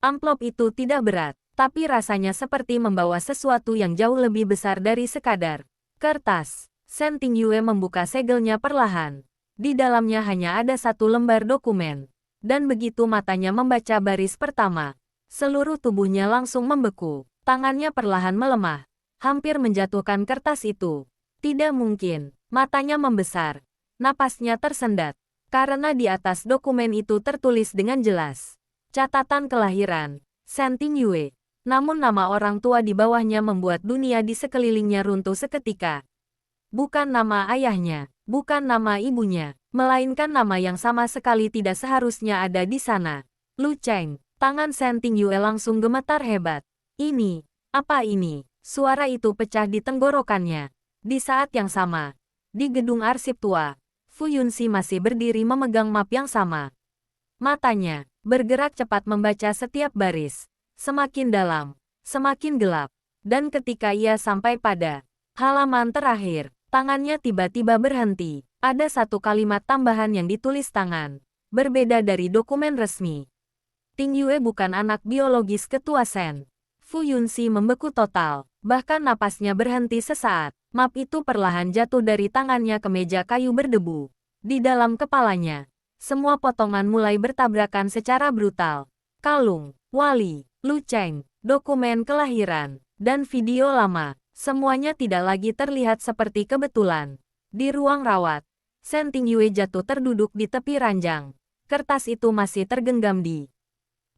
Amplop itu tidak berat, tapi rasanya seperti membawa sesuatu yang jauh lebih besar dari sekadar kertas. Shen Tingyue membuka segelnya perlahan. Di dalamnya hanya ada satu lembar dokumen. Dan begitu matanya membaca baris pertama, seluruh tubuhnya langsung membeku. Tangannya perlahan melemah, hampir menjatuhkan kertas itu. Tidak mungkin, matanya membesar. Napasnya tersendat, karena di atas dokumen itu tertulis dengan jelas. Catatan kelahiran, Shen Tingyue. Namun nama orang tua di bawahnya membuat dunia di sekelilingnya runtuh seketika. Bukan nama ayahnya, bukan nama ibunya, melainkan nama yang sama sekali tidak seharusnya ada di sana. Lu Cheng. Tangan Shen Tingyue langsung gemetar hebat. Ini, apa ini? Suara itu pecah di tenggorokannya. Di saat yang sama, di gedung arsip tua, Fu Yunxi masih berdiri memegang map yang sama. Matanya bergerak cepat membaca setiap baris. Semakin dalam, semakin gelap. Dan ketika ia sampai pada halaman terakhir, tangannya tiba-tiba berhenti. Ada satu kalimat tambahan yang ditulis tangan. Berbeda dari dokumen resmi. Tingyue bukan anak biologis ketua Shen. Fu Yunxi membeku total, bahkan napasnya berhenti sesaat. Map itu perlahan jatuh dari tangannya ke meja kayu berdebu. Di dalam kepalanya, semua potongan mulai bertabrakan secara brutal. Kalung, wali, Lu Cheng, dokumen kelahiran, dan video lama, semuanya tidak lagi terlihat seperti kebetulan. Di ruang rawat, Shen Tingyue jatuh terduduk di tepi ranjang. Kertas itu masih tergenggam di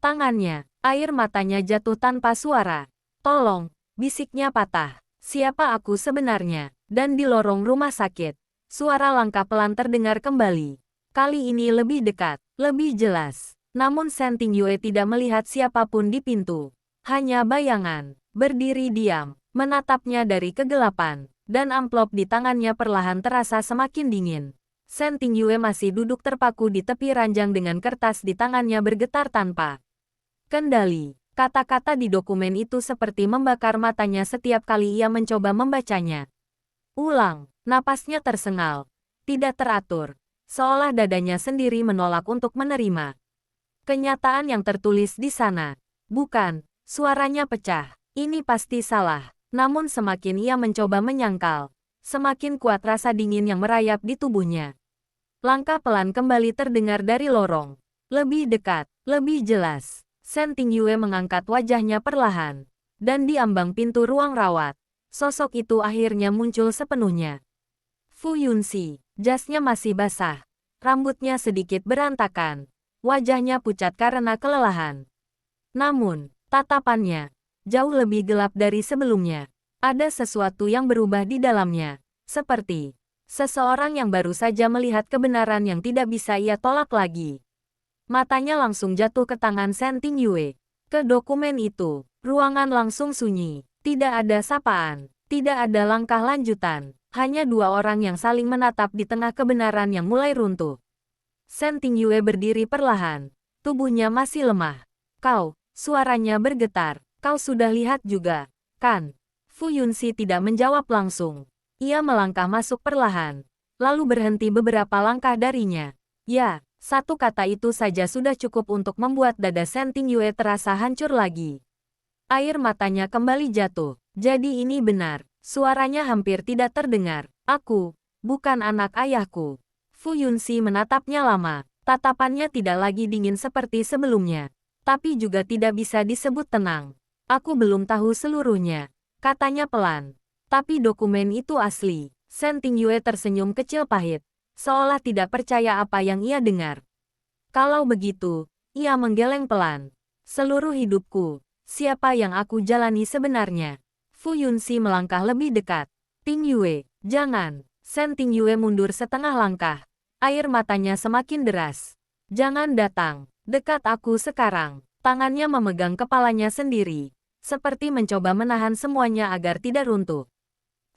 tangannya, air matanya jatuh tanpa suara. Tolong, bisiknya patah. Siapa aku sebenarnya? Dan di lorong rumah sakit, suara langkah pelan terdengar kembali. Kali ini lebih dekat, lebih jelas. Namun Shen Tingyue tidak melihat siapapun di pintu. Hanya bayangan, berdiri diam, menatapnya dari kegelapan. Dan amplop di tangannya perlahan terasa semakin dingin. Shen Tingyue masih duduk terpaku di tepi ranjang dengan kertas di tangannya bergetar tanpa kendali. Kata-kata di dokumen itu seperti membakar matanya setiap kali ia mencoba membacanya. Ulang, napasnya tersengal, tidak teratur, seolah dadanya sendiri menolak untuk menerima kenyataan yang tertulis di sana. Bukan, suaranya pecah. Ini pasti salah. Namun semakin ia mencoba menyangkal, semakin kuat rasa dingin yang merayap di tubuhnya. Langkah pelan kembali terdengar dari lorong. Lebih dekat, lebih jelas. Shen Tingyue mengangkat wajahnya perlahan. Dan di ambang pintu ruang rawat, Sosok itu akhirnya muncul sepenuhnya. Fu Yunxi, jasnya masih basah. Rambutnya sedikit berantakan. Wajahnya pucat karena kelelahan. Namun, tatapannya jauh lebih gelap dari sebelumnya. Ada sesuatu yang berubah di dalamnya. Seperti seseorang yang baru saja melihat kebenaran yang tidak bisa ia tolak lagi. Matanya langsung jatuh ke tangan Shen Tingyue. Ke dokumen itu, ruangan langsung sunyi. Tidak ada sapaan. Tidak ada langkah lanjutan. Hanya dua orang yang saling menatap di tengah kebenaran yang mulai runtuh. Shen Tingyue berdiri perlahan. Tubuhnya masih lemah. Kau, suaranya bergetar. Kau sudah lihat juga, kan? Fu Yunxi tidak menjawab langsung. Ia melangkah masuk perlahan. Lalu berhenti beberapa langkah darinya. Ya, satu kata itu saja sudah cukup untuk membuat dada Shen Tingyue terasa hancur lagi. Air matanya kembali jatuh. Jadi ini benar. Suaranya hampir tidak terdengar. Aku, bukan anak ayahku. Fu Yunxi menatapnya lama. Tatapannya tidak lagi dingin seperti sebelumnya. Tapi juga tidak bisa disebut tenang. Aku belum tahu seluruhnya, katanya pelan. Tapi dokumen itu asli. Shen Tingyue tersenyum kecil pahit. Seolah tidak percaya apa yang ia dengar. Kalau begitu, ia menggeleng pelan. Seluruh hidupku, siapa yang aku jalani sebenarnya? Fu Yunxi melangkah lebih dekat. Tingyue, jangan. Shen Tingyue mundur setengah langkah. Air matanya semakin deras. Jangan datang. Dekat aku sekarang. Tangannya memegang kepalanya sendiri. Seperti mencoba menahan semuanya agar tidak runtuh.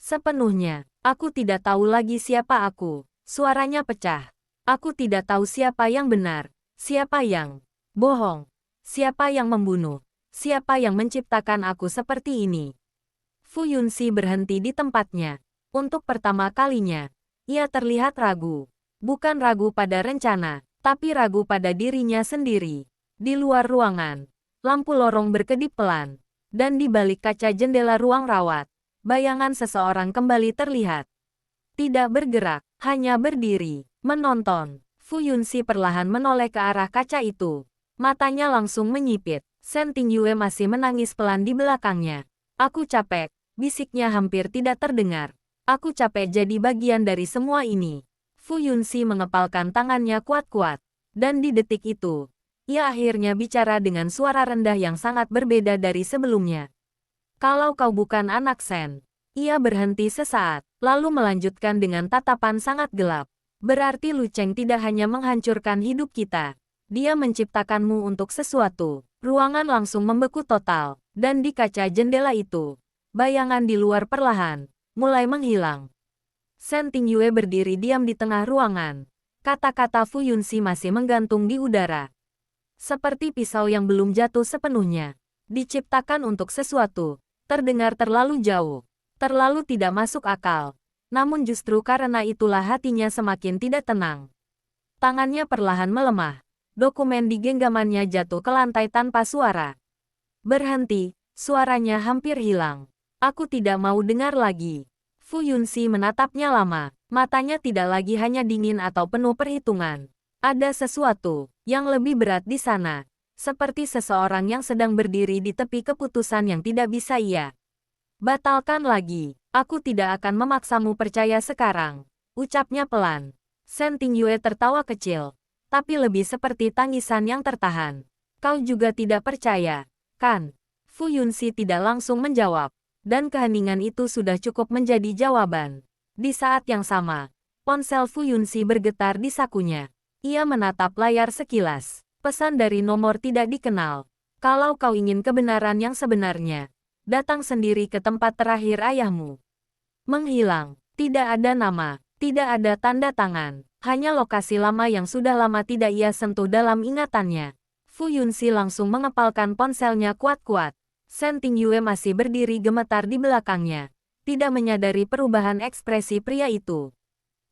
Sepenuhnya, aku tidak tahu lagi siapa aku. Suaranya pecah. Aku tidak tahu siapa yang benar. Siapa yang bohong. Siapa yang membunuh. Siapa yang menciptakan aku seperti ini. Fu Yunxi berhenti di tempatnya. Untuk pertama kalinya, ia terlihat ragu. Bukan ragu pada rencana, tapi ragu pada dirinya sendiri. Di luar ruangan, lampu lorong berkedip pelan. Dan di balik kaca jendela ruang rawat, bayangan seseorang kembali terlihat. Tidak bergerak, hanya berdiri, menonton. Fu Yunxi perlahan menoleh ke arah kaca itu. Matanya langsung menyipit. Shen Tingyue masih menangis pelan di belakangnya. Aku capek. Bisiknya hampir tidak terdengar. Aku capek jadi bagian dari semua ini. Fu Yunxi mengepalkan tangannya kuat-kuat. Dan di detik itu, ia akhirnya bicara dengan suara rendah yang sangat berbeda dari sebelumnya. Kalau kau bukan anak Shen. Ia berhenti sesaat, lalu melanjutkan dengan tatapan sangat gelap. Berarti Lu Cheng tidak hanya menghancurkan hidup kita. Dia menciptakanmu untuk sesuatu. Ruangan langsung membeku total. Dan di kaca jendela itu, bayangan di luar perlahan mulai menghilang. Shen Tingyue berdiri diam di tengah ruangan. Kata-kata Fu Yunxi masih menggantung di udara. Seperti pisau yang belum jatuh sepenuhnya. Diciptakan untuk sesuatu. Terdengar terlalu jauh. Terlalu tidak masuk akal. Namun justru karena itulah hatinya semakin tidak tenang. Tangannya perlahan melemah. Dokumen di genggamannya jatuh ke lantai tanpa suara. Berhenti, suaranya hampir hilang. Aku tidak mau dengar lagi. Fu Yunxi menatapnya lama. Matanya tidak lagi hanya dingin atau penuh perhitungan. Ada sesuatu yang lebih berat di sana. Seperti seseorang yang sedang berdiri di tepi keputusan yang tidak bisa ia batalkan lagi. Aku tidak akan memaksamu percaya sekarang. Ucapnya pelan. Shen Tingyue tertawa kecil. Tapi lebih seperti tangisan yang tertahan. Kau juga tidak percaya, kan? Fu Yunxi tidak langsung menjawab. Dan keheningan itu sudah cukup menjadi jawaban. Di saat yang sama, ponsel Fu Yunxi bergetar di sakunya. Ia menatap layar sekilas. Pesan dari nomor tidak dikenal. Kalau kau ingin kebenaran yang sebenarnya, datang sendiri ke tempat terakhir ayahmu. Menghilang. Tidak ada nama. Tidak ada tanda tangan. Hanya lokasi lama yang sudah lama tidak ia sentuh dalam ingatannya. Fu Yunxi langsung mengepalkan ponselnya kuat-kuat. Shen Tingyue masih berdiri gemetar di belakangnya. Tidak menyadari perubahan ekspresi pria itu.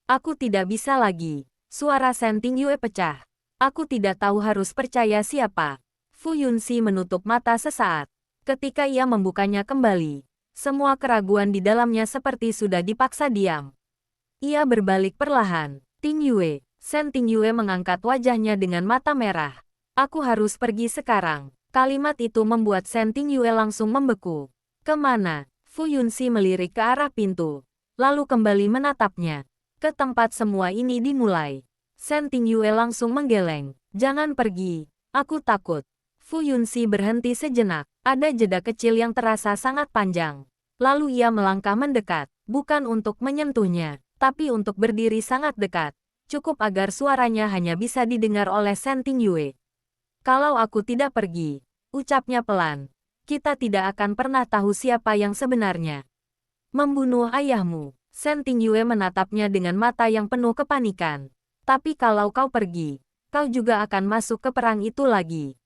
Aku tidak bisa lagi. Suara Shen Tingyue pecah. Aku tidak tahu harus percaya siapa. Fu Yunxi menutup mata sesaat. Ketika ia membukanya kembali, semua keraguan di dalamnya seperti sudah dipaksa diam. Ia berbalik perlahan. Tingyue. Shen Tingyue mengangkat wajahnya dengan mata merah. Aku harus pergi sekarang. Kalimat itu membuat Shen Tingyue langsung membeku. Kemana? Fu Fu Yunxi melirik ke arah pintu, lalu kembali menatapnya. Ke tempat semua ini dimulai. Shen Tingyue langsung menggeleng. Jangan pergi, aku takut. Fu Yunxi berhenti sejenak. Ada jeda kecil yang terasa sangat panjang. Lalu ia melangkah mendekat, bukan untuk menyentuhnya, tapi untuk berdiri sangat dekat. Cukup agar suaranya hanya bisa didengar oleh Shen Tingyue. Kalau aku tidak pergi, ucapnya pelan, kita tidak akan pernah tahu siapa yang sebenarnya. Membunuh ayahmu. Shen Tingyue menatapnya dengan mata yang penuh kepanikan. Tapi kalau kau pergi, kau juga akan masuk ke perang itu lagi.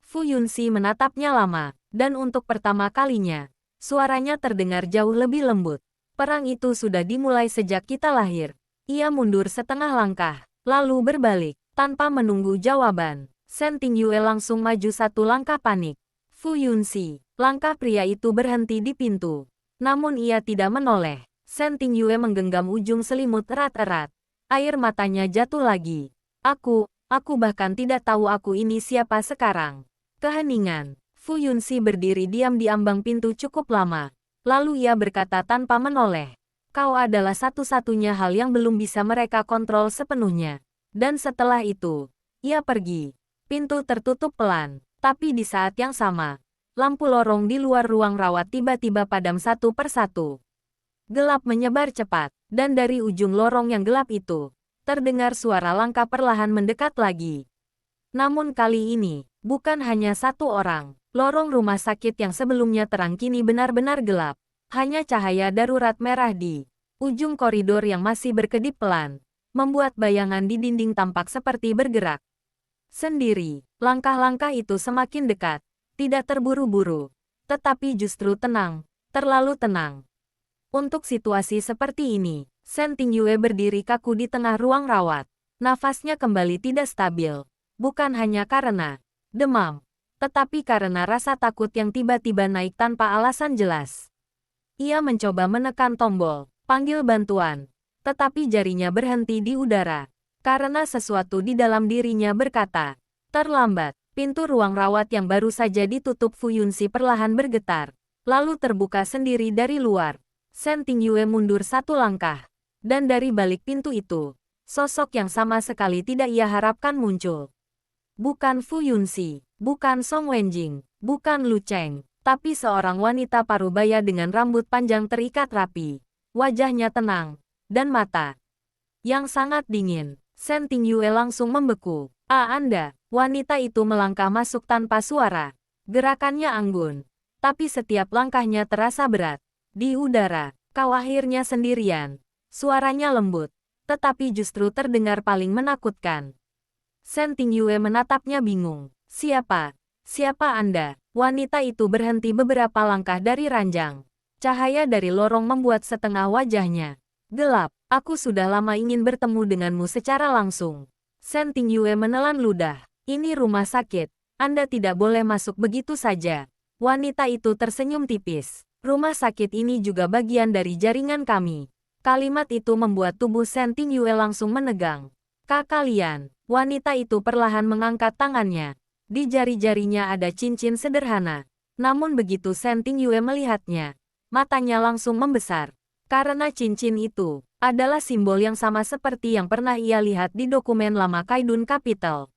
Fu Yunxi menatapnya lama, dan untuk pertama kalinya, suaranya terdengar jauh lebih lembut. Perang itu sudah dimulai sejak kita lahir. Ia mundur setengah langkah, lalu berbalik, tanpa menunggu jawaban. Shen Tingyue langsung maju satu langkah panik. Fu Yunxi, langkah pria itu berhenti di pintu. Namun ia tidak menoleh. Shen Tingyue menggenggam ujung selimut erat-erat. Air matanya jatuh lagi. Aku bahkan tidak tahu aku ini siapa sekarang. Keheningan. Fu Yunxi berdiri diam di ambang pintu cukup lama. Lalu ia berkata tanpa menoleh. Kau adalah satu-satunya hal yang belum bisa mereka kontrol sepenuhnya. Dan setelah itu, ia pergi. Pintu tertutup pelan. Tapi di saat yang sama, lampu lorong di luar ruang rawat tiba-tiba padam satu persatu. Gelap menyebar cepat, dan dari ujung lorong yang gelap itu, terdengar suara langkah perlahan mendekat lagi. Namun kali ini, bukan hanya satu orang. Lorong rumah sakit yang sebelumnya terang kini benar-benar gelap. Hanya cahaya darurat merah di ujung koridor yang masih berkedip pelan, membuat bayangan di dinding tampak seperti bergerak sendiri. Langkah-langkah itu semakin dekat, tidak terburu-buru, tetapi justru tenang, terlalu tenang. Untuk situasi seperti ini, Shen Tingyue berdiri kaku di tengah ruang rawat. Nafasnya kembali tidak stabil. Bukan hanya karena demam, tetapi karena rasa takut yang tiba-tiba naik tanpa alasan jelas. Ia mencoba menekan tombol, panggil bantuan, tetapi jarinya berhenti di udara. Karena sesuatu di dalam dirinya berkata, terlambat. Pintu ruang rawat yang baru saja ditutup Fu Yunxi perlahan bergetar, lalu terbuka sendiri dari luar. Shen Tingyue mundur satu langkah, dan dari balik pintu itu, sosok yang sama sekali tidak ia harapkan muncul. Bukan Fu Yunxi, bukan Song Wenjing, bukan Lu Cheng, tapi seorang wanita parubaya dengan rambut panjang terikat rapi, wajahnya tenang, dan mata yang sangat dingin. Shen Tingyue langsung membeku. Anda, wanita itu melangkah masuk tanpa suara. Gerakannya anggun, tapi setiap langkahnya terasa berat. Di udara, kau akhirnya sendirian. Suaranya lembut, tetapi justru terdengar paling menakutkan. Shen Tingyue menatapnya bingung. Siapa? Siapa Anda? Wanita itu berhenti beberapa langkah dari ranjang. Cahaya dari lorong membuat setengah wajahnya gelap. Aku sudah lama ingin bertemu denganmu secara langsung. Shen Tingyue menelan ludah. Ini rumah sakit. Anda tidak boleh masuk begitu saja. Wanita itu tersenyum tipis. Rumah sakit ini juga bagian dari jaringan kami. Kalimat itu membuat tubuh Shen Tingyue langsung menegang. Kalian, wanita itu perlahan mengangkat tangannya. Di jari-jarinya ada cincin sederhana. Namun begitu Shen Tingyue melihatnya, matanya langsung membesar. Karena cincin itu adalah simbol yang sama seperti yang pernah ia lihat di dokumen lama Kaidun Capital.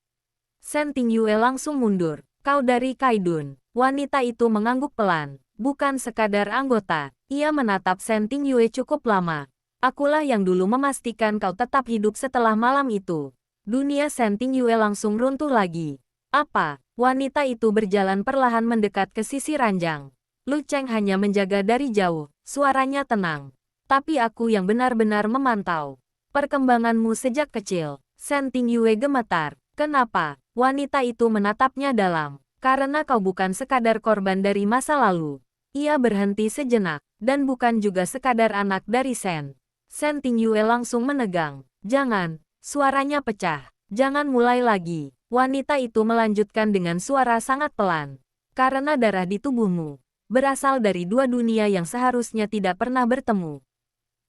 Shen Tingyue langsung mundur. Kau dari Kaidun. Wanita itu mengangguk pelan. Bukan sekadar anggota. Ia menatap Shen Tingyue cukup lama. Akulah yang dulu memastikan kau tetap hidup setelah malam itu. Dunia Shen Tingyue langsung runtuh lagi. Apa? Wanita itu berjalan perlahan mendekat ke sisi ranjang. Lu Cheng hanya menjaga dari jauh. Suaranya tenang. Tapi aku yang benar-benar memantau perkembanganmu sejak kecil. Shen Tingyue gemetar. Kenapa? Wanita itu menatapnya dalam. Karena kau bukan sekadar korban dari masa lalu. Ia berhenti sejenak, dan bukan juga sekadar anak dari Shen. Shen Tingyue langsung menegang. Jangan, suaranya pecah. Jangan mulai lagi. Wanita itu melanjutkan dengan suara sangat pelan. Karena darah di tubuhmu berasal dari dua dunia yang seharusnya tidak pernah bertemu.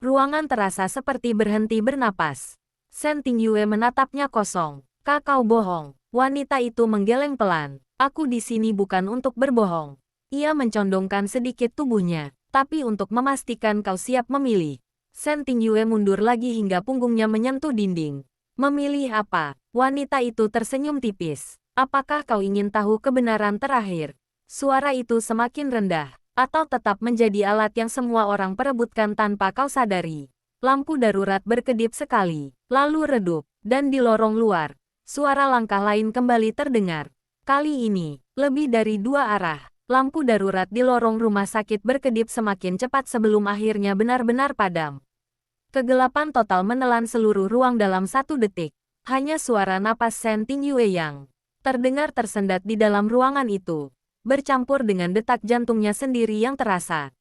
Ruangan terasa seperti berhenti bernapas. Shen Tingyue menatapnya kosong. Kau bohong. Wanita itu menggeleng pelan. Aku di sini bukan untuk berbohong. Ia mencondongkan sedikit tubuhnya, Tapi untuk memastikan kau siap memilih. Shen Tingyue mundur lagi hingga punggungnya menyentuh dinding. Memilih apa? Wanita itu tersenyum tipis. Apakah kau ingin tahu kebenaran terakhir? Suara itu semakin rendah. Atau tetap menjadi alat yang semua orang perebutkan tanpa kau sadari. Lampu darurat berkedip sekali, lalu redup, dan di lorong luar, suara langkah lain kembali terdengar. Kali ini, lebih dari 2 arah. Lampu darurat di lorong rumah sakit berkedip semakin cepat sebelum akhirnya benar-benar padam. Kegelapan total menelan seluruh ruang dalam 1 detik. Hanya suara napas Shen Tingyue yang terdengar tersendat di dalam ruangan itu, bercampur dengan detak jantungnya sendiri yang terasa.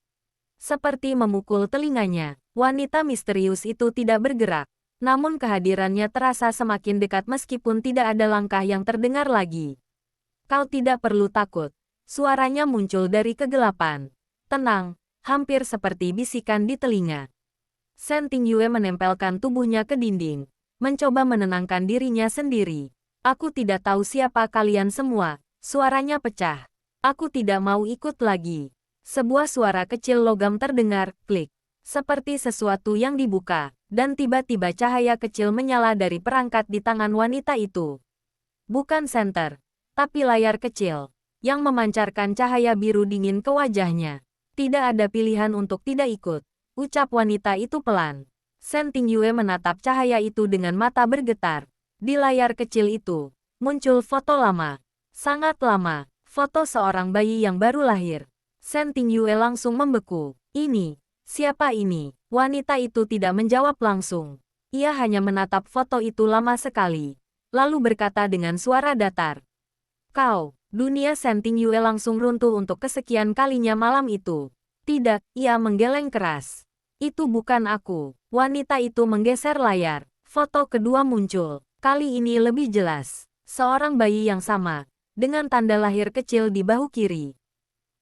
Seperti memukul telinganya, wanita misterius itu tidak bergerak. Namun kehadirannya terasa semakin dekat meskipun tidak ada langkah yang terdengar lagi. Kau tidak perlu takut. Suaranya muncul dari kegelapan. Tenang, hampir seperti bisikan di telinga. Shen Tingyue menempelkan tubuhnya ke dinding, mencoba menenangkan dirinya sendiri. Aku tidak tahu siapa kalian semua. Suaranya pecah. Aku tidak mau ikut lagi. Sebuah suara kecil logam terdengar, klik. Seperti sesuatu yang dibuka, dan tiba-tiba cahaya kecil menyala dari perangkat di tangan wanita itu. Bukan senter, tapi layar kecil yang memancarkan cahaya biru dingin ke wajahnya. Tidak ada pilihan untuk tidak ikut, ucap wanita itu pelan. Shen Tingyue menatap cahaya itu dengan mata bergetar. Di layar kecil itu, muncul foto lama. Sangat lama, foto seorang bayi yang baru lahir. Shen Tingyue langsung membeku. Ini, siapa ini? Wanita itu tidak menjawab langsung. Ia hanya menatap foto itu lama sekali, lalu berkata dengan suara datar. Kau. Dunia Shen Tingyue langsung runtuh untuk kesekian kalinya malam itu. Tidak, ia menggeleng keras. Itu bukan aku. Wanita itu menggeser layar. Foto kedua muncul. Kali ini lebih jelas. Seorang bayi yang sama, dengan tanda lahir kecil di bahu kiri.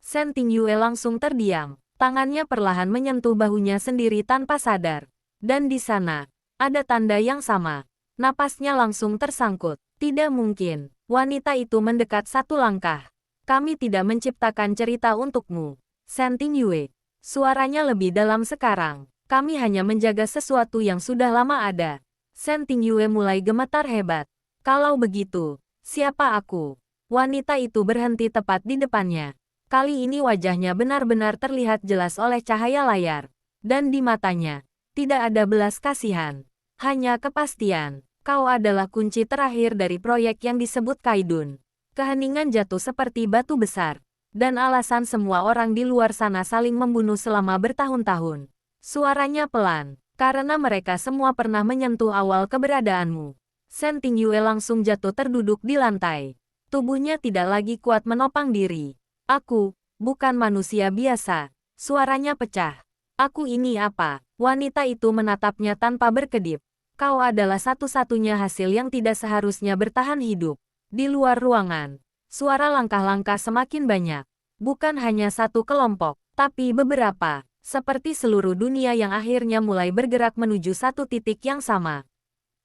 Shen Tingyue langsung terdiam. Tangannya perlahan menyentuh bahunya sendiri tanpa sadar. Dan di sana, ada tanda yang sama. Napasnya langsung tersangkut. Tidak mungkin. Wanita itu mendekat 1 langkah. Kami tidak menciptakan cerita untukmu, Shen Tingyue. Suaranya lebih dalam sekarang. Kami hanya menjaga sesuatu yang sudah lama ada. Shen Tingyue mulai gemetar hebat. Kalau begitu, siapa aku? Wanita itu berhenti tepat di depannya. Kali ini wajahnya benar-benar terlihat jelas oleh cahaya layar. Dan di matanya, tidak ada belas kasihan. Hanya kepastian. Kau adalah kunci terakhir dari proyek yang disebut Kaidun. Keheningan jatuh seperti batu besar. Dan alasan semua orang di luar sana saling membunuh selama bertahun-tahun. Suaranya pelan, karena mereka semua pernah menyentuh awal keberadaanmu. Shen Tingyue langsung jatuh terduduk di lantai. Tubuhnya tidak lagi kuat menopang diri. Aku, bukan manusia biasa. Suaranya pecah. Aku ini apa? Wanita itu menatapnya tanpa berkedip. Kau adalah satu-satunya hasil yang tidak seharusnya bertahan hidup. Di luar ruangan, suara langkah-langkah semakin banyak. Bukan hanya satu kelompok, tapi beberapa. Seperti seluruh dunia yang akhirnya mulai bergerak menuju satu titik yang sama.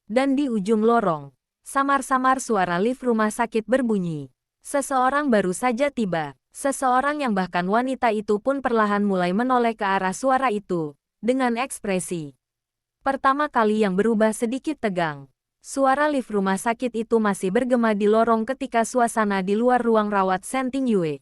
Dan di ujung lorong, samar-samar suara lift rumah sakit berbunyi. Seseorang baru saja tiba. Seseorang yang bahkan wanita itu pun perlahan mulai menoleh ke arah suara itu, dengan ekspresi pertama kali yang berubah sedikit tegang. Suara lift rumah sakit itu masih bergema di lorong ketika suasana di luar ruang rawat Shen Tingyue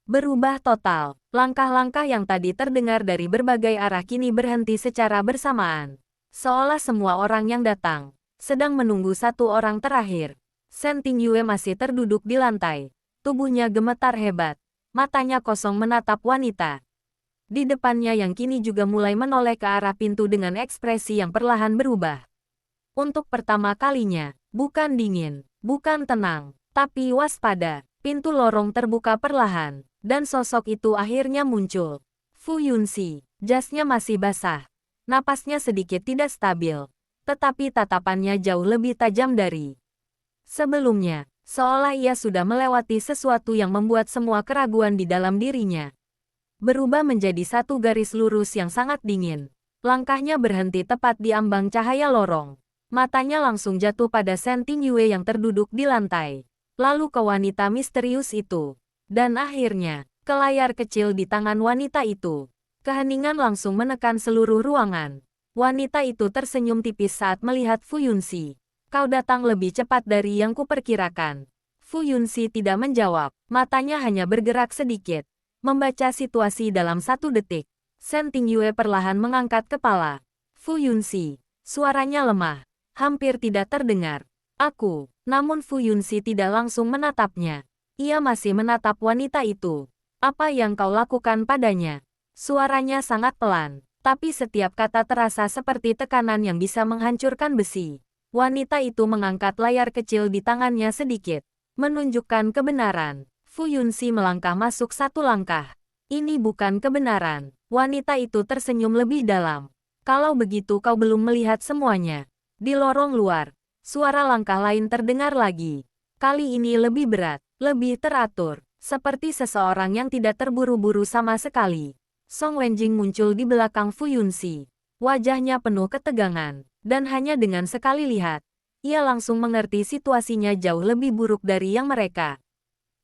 berubah total. Langkah-langkah yang tadi terdengar dari berbagai arah kini berhenti secara bersamaan. Seolah semua orang yang datang sedang menunggu satu orang terakhir. Shen Tingyue masih terduduk di lantai. Tubuhnya gemetar hebat. Matanya kosong menatap wanita di depannya yang kini juga mulai menoleh ke arah pintu dengan ekspresi yang perlahan berubah. Untuk pertama kalinya, bukan dingin, bukan tenang, tapi waspada. Pintu lorong terbuka perlahan, dan sosok itu akhirnya muncul. Fu Yunxi, jasnya masih basah. Napasnya sedikit tidak stabil, tetapi tatapannya jauh lebih tajam dari sebelumnya. Seolah ia sudah melewati sesuatu yang membuat semua keraguan di dalam dirinya berubah menjadi satu garis lurus yang sangat dingin. Langkahnya berhenti tepat di ambang cahaya lorong. Matanya langsung jatuh pada Shen Tingyue yang terduduk di lantai. Lalu ke wanita misterius itu. Dan akhirnya, ke layar kecil di tangan wanita itu. Keheningan langsung menekan seluruh ruangan. Wanita itu tersenyum tipis saat melihat Fu Yunxi. Kau datang lebih cepat dari yang kuperkirakan. Fu Yunxi tidak menjawab, matanya hanya bergerak sedikit. Membaca situasi dalam 1 detik. Shen Tingyue perlahan mengangkat kepala. Fu Yunxi, suaranya lemah, hampir tidak terdengar. Aku, namun Fu Yunxi tidak langsung menatapnya. Ia masih menatap wanita itu. Apa yang kau lakukan padanya? Suaranya sangat pelan, tapi setiap kata terasa seperti tekanan yang bisa menghancurkan besi. Wanita itu mengangkat layar kecil di tangannya sedikit, menunjukkan kebenaran. Fu Yunxi melangkah masuk 1 langkah. Ini bukan kebenaran. Wanita itu tersenyum lebih dalam. Kalau begitu kau belum melihat semuanya. Di lorong luar, suara langkah lain terdengar lagi. Kali ini lebih berat, lebih teratur, seperti seseorang yang tidak terburu-buru sama sekali. Song Wenjing muncul di belakang Fu Yunxi. Wajahnya penuh ketegangan. Dan hanya dengan sekali lihat, ia langsung mengerti situasinya jauh lebih buruk dari yang mereka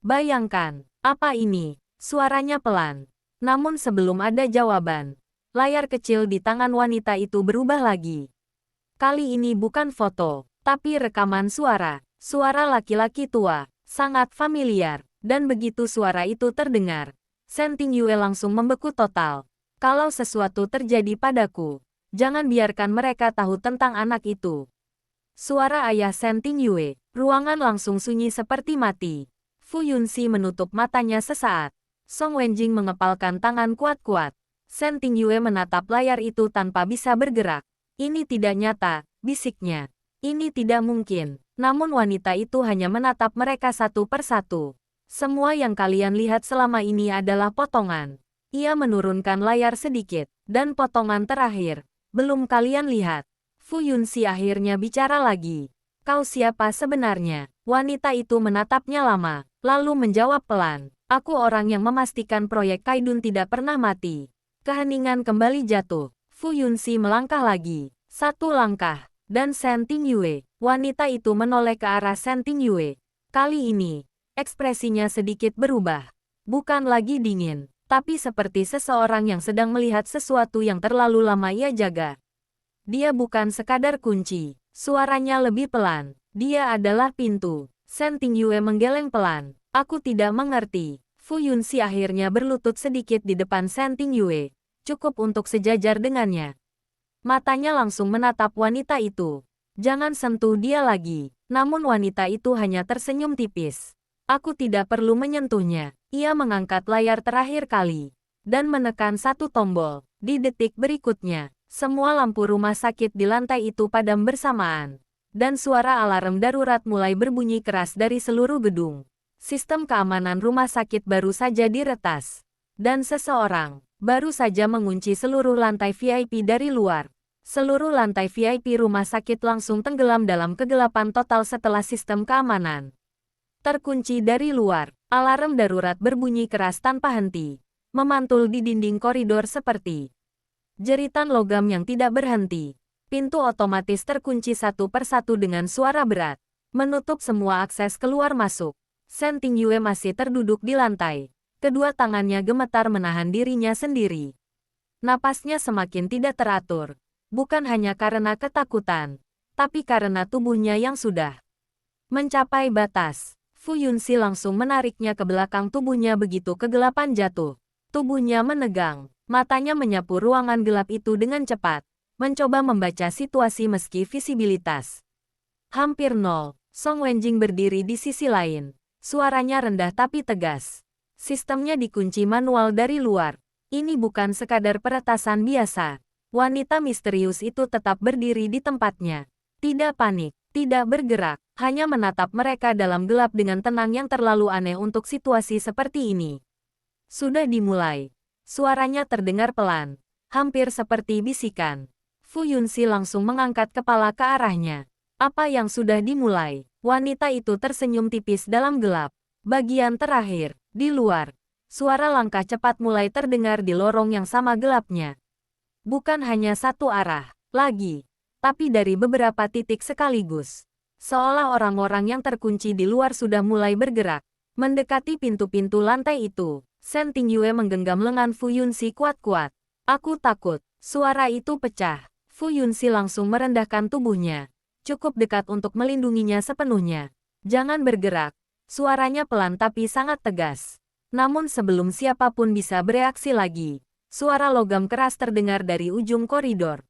bayangkan. Apa ini? Suaranya pelan. Namun sebelum ada jawaban, layar kecil di tangan wanita itu berubah lagi. Kali ini bukan foto, tapi rekaman suara. Suara laki-laki tua, sangat familiar. Dan begitu suara itu terdengar, Shen Tingyue langsung membeku total. Kalau sesuatu terjadi padaku, jangan biarkan mereka tahu tentang anak itu. Suara ayah Shen Tingyue, ruangan langsung sunyi seperti mati. Fu Yunxi menutup matanya sesaat. Song Wenjing mengepalkan tangan kuat-kuat. Shen Tingyue menatap layar itu tanpa bisa bergerak. Ini tidak nyata, bisiknya. Ini tidak mungkin. Namun wanita itu hanya menatap mereka satu persatu. Semua yang kalian lihat selama ini adalah potongan. Ia menurunkan layar sedikit, dan potongan terakhir belum kalian lihat. Fu Yunxi akhirnya bicara lagi. Kau siapa sebenarnya? Wanita itu menatapnya lama, lalu menjawab pelan. Aku orang yang memastikan proyek Kaidun tidak pernah mati. Keheningan kembali jatuh. Fu Yunxi melangkah lagi. 1 langkah. Dan Shen Tingyue. Wanita itu menoleh ke arah Shen Tingyue. Kali ini, ekspresinya sedikit berubah. Bukan lagi dingin, tapi seperti seseorang yang sedang melihat sesuatu yang terlalu lama ia jaga. Dia bukan sekadar kunci. Suaranya lebih pelan. Dia adalah pintu. Shen Tingyue menggeleng pelan. Aku tidak mengerti. Fu Yunxi akhirnya berlutut sedikit di depan Shen Tingyue. Cukup untuk sejajar dengannya. Matanya langsung menatap wanita itu. Jangan sentuh dia lagi. Namun wanita itu hanya tersenyum tipis. Aku tidak perlu menyentuhnya. Ia mengangkat layar terakhir kali. Dan menekan 1 tombol. Di detik berikutnya, semua lampu rumah sakit di lantai itu padam bersamaan. Dan suara alarm darurat mulai berbunyi keras dari seluruh gedung. Sistem keamanan rumah sakit baru saja diretas. Dan seseorang baru saja mengunci seluruh lantai VIP dari luar. Seluruh lantai VIP rumah sakit langsung tenggelam dalam kegelapan total setelah sistem keamanan terkunci dari luar. Alarm darurat berbunyi keras tanpa henti, memantul di dinding koridor seperti jeritan logam yang tidak berhenti. Pintu otomatis terkunci satu persatu dengan suara berat, menutup semua akses keluar masuk. Shen Tingyue masih terduduk di lantai. Kedua tangannya gemetar menahan dirinya sendiri. Napasnya semakin tidak teratur. Bukan hanya karena ketakutan, tapi karena tubuhnya yang sudah mencapai batas. Fu Yunxi langsung menariknya ke belakang tubuhnya begitu kegelapan jatuh. Tubuhnya menegang, matanya menyapu ruangan gelap itu dengan cepat, mencoba membaca situasi meski visibilitas hampir nol. Song Wenjing berdiri di sisi lain. Suaranya rendah tapi tegas. Sistemnya dikunci manual dari luar. Ini bukan sekadar peretasan biasa. Wanita misterius itu tetap berdiri di tempatnya. Tidak panik, tidak bergerak, hanya menatap mereka dalam gelap dengan tenang yang terlalu aneh untuk situasi seperti ini. Sudah dimulai. Suaranya terdengar pelan, hampir seperti bisikan. Fu Yunxi langsung mengangkat kepala ke arahnya. Apa yang sudah dimulai? Wanita itu tersenyum tipis dalam gelap. Bagian terakhir, di luar. Suara langkah cepat mulai terdengar di lorong yang sama gelapnya. Bukan hanya satu arah, lagi, tapi dari beberapa titik sekaligus. Seolah orang-orang yang terkunci di luar sudah mulai bergerak. Mendekati pintu-pintu lantai itu, Shen Tingyue menggenggam lengan Fu Yunxi kuat-kuat. Aku takut. Suara itu pecah. Fu Yunxi langsung merendahkan tubuhnya. Cukup dekat untuk melindunginya sepenuhnya. Jangan bergerak. Suaranya pelan tapi sangat tegas. Namun sebelum siapapun bisa bereaksi lagi, suara logam keras terdengar dari ujung koridor.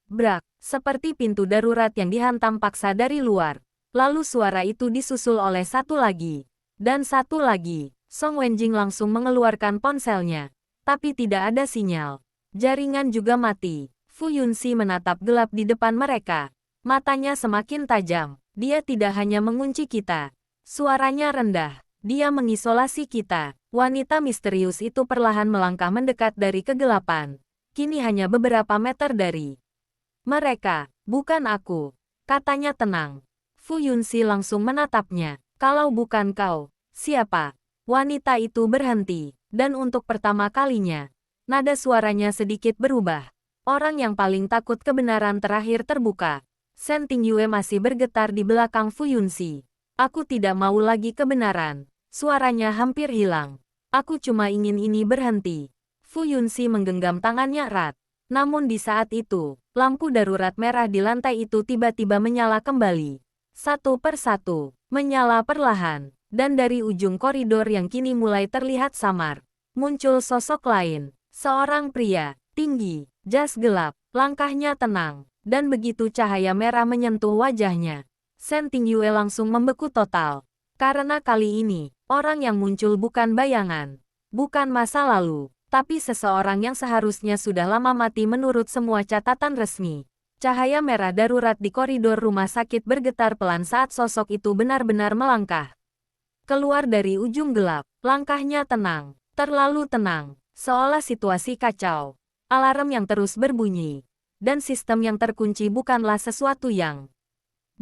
Brak, seperti pintu darurat yang dihantam paksa dari luar. Lalu suara itu disusul oleh satu lagi. Dan satu lagi. Song Wenjing langsung mengeluarkan ponselnya. Tapi tidak ada sinyal. Jaringan juga mati. Fu Yunxi menatap gelap di depan mereka. Matanya semakin tajam. Dia tidak hanya mengunci kita. Suaranya rendah. Dia mengisolasi kita. Wanita misterius itu perlahan melangkah mendekat dari kegelapan. Kini hanya beberapa meter dari mereka. Bukan aku. Katanya tenang. Fu Yunxi langsung menatapnya. Kalau bukan kau, siapa? Wanita itu berhenti. Dan untuk pertama kalinya, nada suaranya sedikit berubah. Orang yang paling takut kebenaran terakhir terbuka. Shen Tingyue masih bergetar di belakang Fu Yunxi. Aku tidak mau lagi kebenaran. Suaranya hampir hilang. Aku cuma ingin ini berhenti. Fu Yunxi menggenggam tangannya erat. Namun di saat itu, lampu darurat merah di lantai itu tiba-tiba menyala kembali. Satu persatu, menyala perlahan. Dan dari ujung koridor yang kini mulai terlihat samar, muncul sosok lain. Seorang pria, tinggi, jas gelap, langkahnya tenang. Dan begitu cahaya merah menyentuh wajahnya, Shen Tingyue langsung membeku total. Karena kali ini, orang yang muncul bukan bayangan, bukan masa lalu, tapi seseorang yang seharusnya sudah lama mati menurut semua catatan resmi. Cahaya merah darurat di koridor rumah sakit bergetar pelan saat sosok itu benar-benar melangkah keluar dari ujung gelap. Langkahnya tenang, terlalu tenang, seolah situasi kacau. Alarm yang terus berbunyi, dan sistem yang terkunci bukanlah sesuatu yang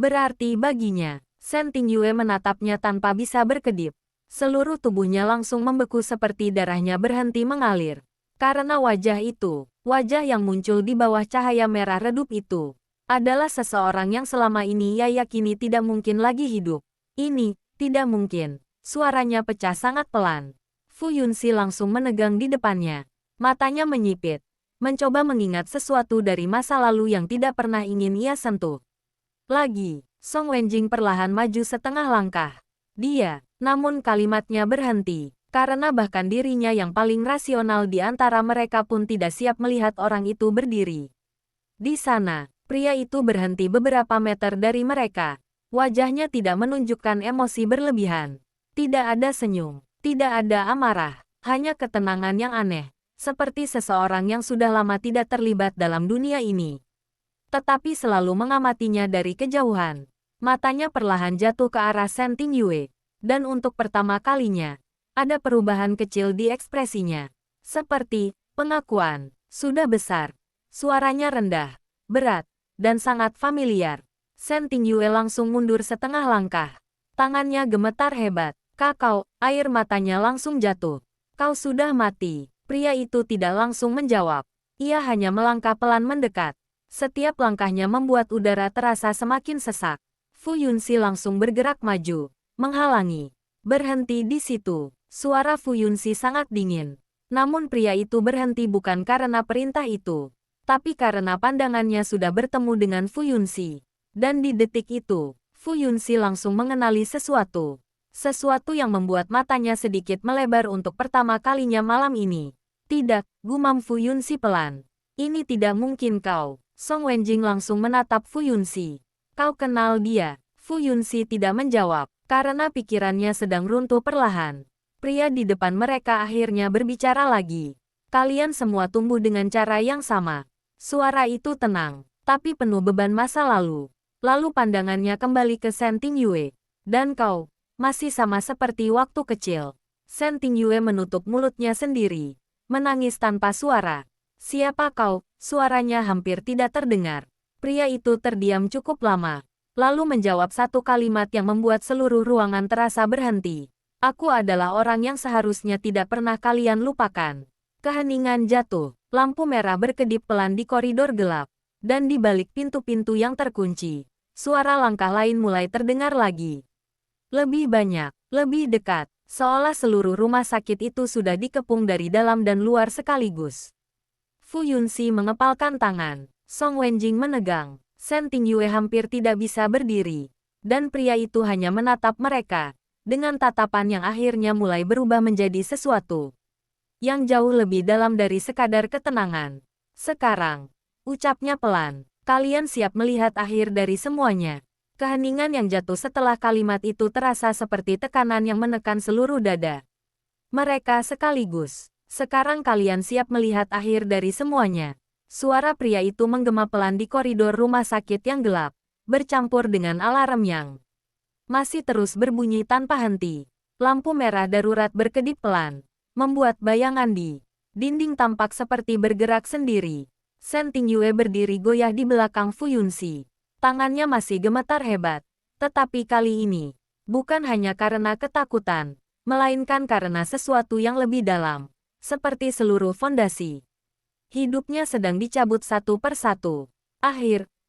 berarti baginya. Shen Tingyue menatapnya tanpa bisa berkedip. Seluruh tubuhnya langsung membeku seperti darahnya berhenti mengalir. Karena wajah itu, wajah yang muncul di bawah cahaya merah redup itu, adalah seseorang yang selama ini ia yakini tidak mungkin lagi hidup. Ini, tidak mungkin. Suaranya pecah sangat pelan. Fu Yunxi langsung menegang di depannya. Matanya menyipit. Mencoba mengingat sesuatu dari masa lalu yang tidak pernah ingin ia sentuh. Lagi, Song Wenjing perlahan maju setengah langkah. Dia, namun kalimatnya berhenti. Karena bahkan dirinya yang paling rasional di antara mereka pun tidak siap melihat orang itu berdiri. Di sana, pria itu berhenti beberapa meter dari mereka. Wajahnya tidak menunjukkan emosi berlebihan. Tidak ada senyum, tidak ada amarah, hanya ketenangan yang aneh. Seperti seseorang yang sudah lama tidak terlibat dalam dunia ini. Tetapi selalu mengamatinya dari kejauhan. Matanya perlahan jatuh ke arah Shen Tingyue. Dan untuk pertama kalinya, ada perubahan kecil di ekspresinya. Seperti pengakuan, sudah besar. Suaranya rendah, berat, dan sangat familiar. Shen Tingyue langsung mundur setengah langkah. Tangannya gemetar hebat. Kakao, air matanya langsung jatuh. Kau sudah mati. Pria itu tidak langsung menjawab. Ia hanya melangkah pelan mendekat. Setiap langkahnya membuat udara terasa semakin sesak. Fu Yunxi langsung bergerak maju, menghalangi. Berhenti di situ. Suara Fu Yunxi sangat dingin. Namun pria itu berhenti bukan karena perintah itu, tapi karena pandangannya sudah bertemu dengan Fu Yunxi. Dan di detik itu, Fu Yunxi langsung mengenali sesuatu. Sesuatu yang membuat matanya sedikit melebar untuk pertama kalinya malam ini. Tidak, gumam Fu Yunxi pelan. Ini tidak mungkin kau. Song Wenjing langsung menatap Fu Yunxi. Kau kenal dia? Fu Yunxi tidak menjawab, karena pikirannya sedang runtuh perlahan. Pria di depan mereka akhirnya berbicara lagi. Kalian semua tumbuh dengan cara yang sama. Suara itu tenang, tapi penuh beban masa lalu. Lalu pandangannya kembali ke Shen Tingyue. Dan kau, masih sama seperti waktu kecil. Shen Tingyue menutup mulutnya sendiri. Menangis tanpa suara. Siapa kau? Suaranya hampir tidak terdengar. Pria itu terdiam cukup lama. Lalu menjawab satu kalimat yang membuat seluruh ruangan terasa berhenti. Aku adalah orang yang seharusnya tidak pernah kalian lupakan. Keheningan jatuh. Lampu merah berkedip pelan di koridor gelap. Dan di balik pintu-pintu yang terkunci, suara langkah lain mulai terdengar lagi. Lebih banyak, lebih dekat, seolah seluruh rumah sakit itu sudah dikepung dari dalam dan luar sekaligus. Fu Yunxi mengepalkan tangan. Song Wenjing menegang. Shen Tingyue hampir tidak bisa berdiri. Dan pria itu hanya menatap mereka. Dengan tatapan yang akhirnya mulai berubah menjadi sesuatu yang jauh lebih dalam dari sekadar ketenangan. Sekarang, ucapnya pelan. Kalian siap melihat akhir dari semuanya. Keheningan yang jatuh setelah kalimat itu terasa seperti tekanan yang menekan seluruh dada mereka sekaligus. Sekarang kalian siap melihat akhir dari semuanya. Suara pria itu menggema pelan di koridor rumah sakit yang gelap, bercampur dengan alarm yang masih terus berbunyi tanpa henti. Lampu merah darurat berkedip pelan, membuat bayangan di dinding tampak seperti bergerak sendiri. Shen Tingyue berdiri goyah di belakang Fu Yunxi. Tangannya masih gemetar hebat. Tetapi kali ini, bukan hanya karena ketakutan, melainkan karena sesuatu yang lebih dalam, seperti seluruh fondasi hidupnya sedang dicabut satu persatu.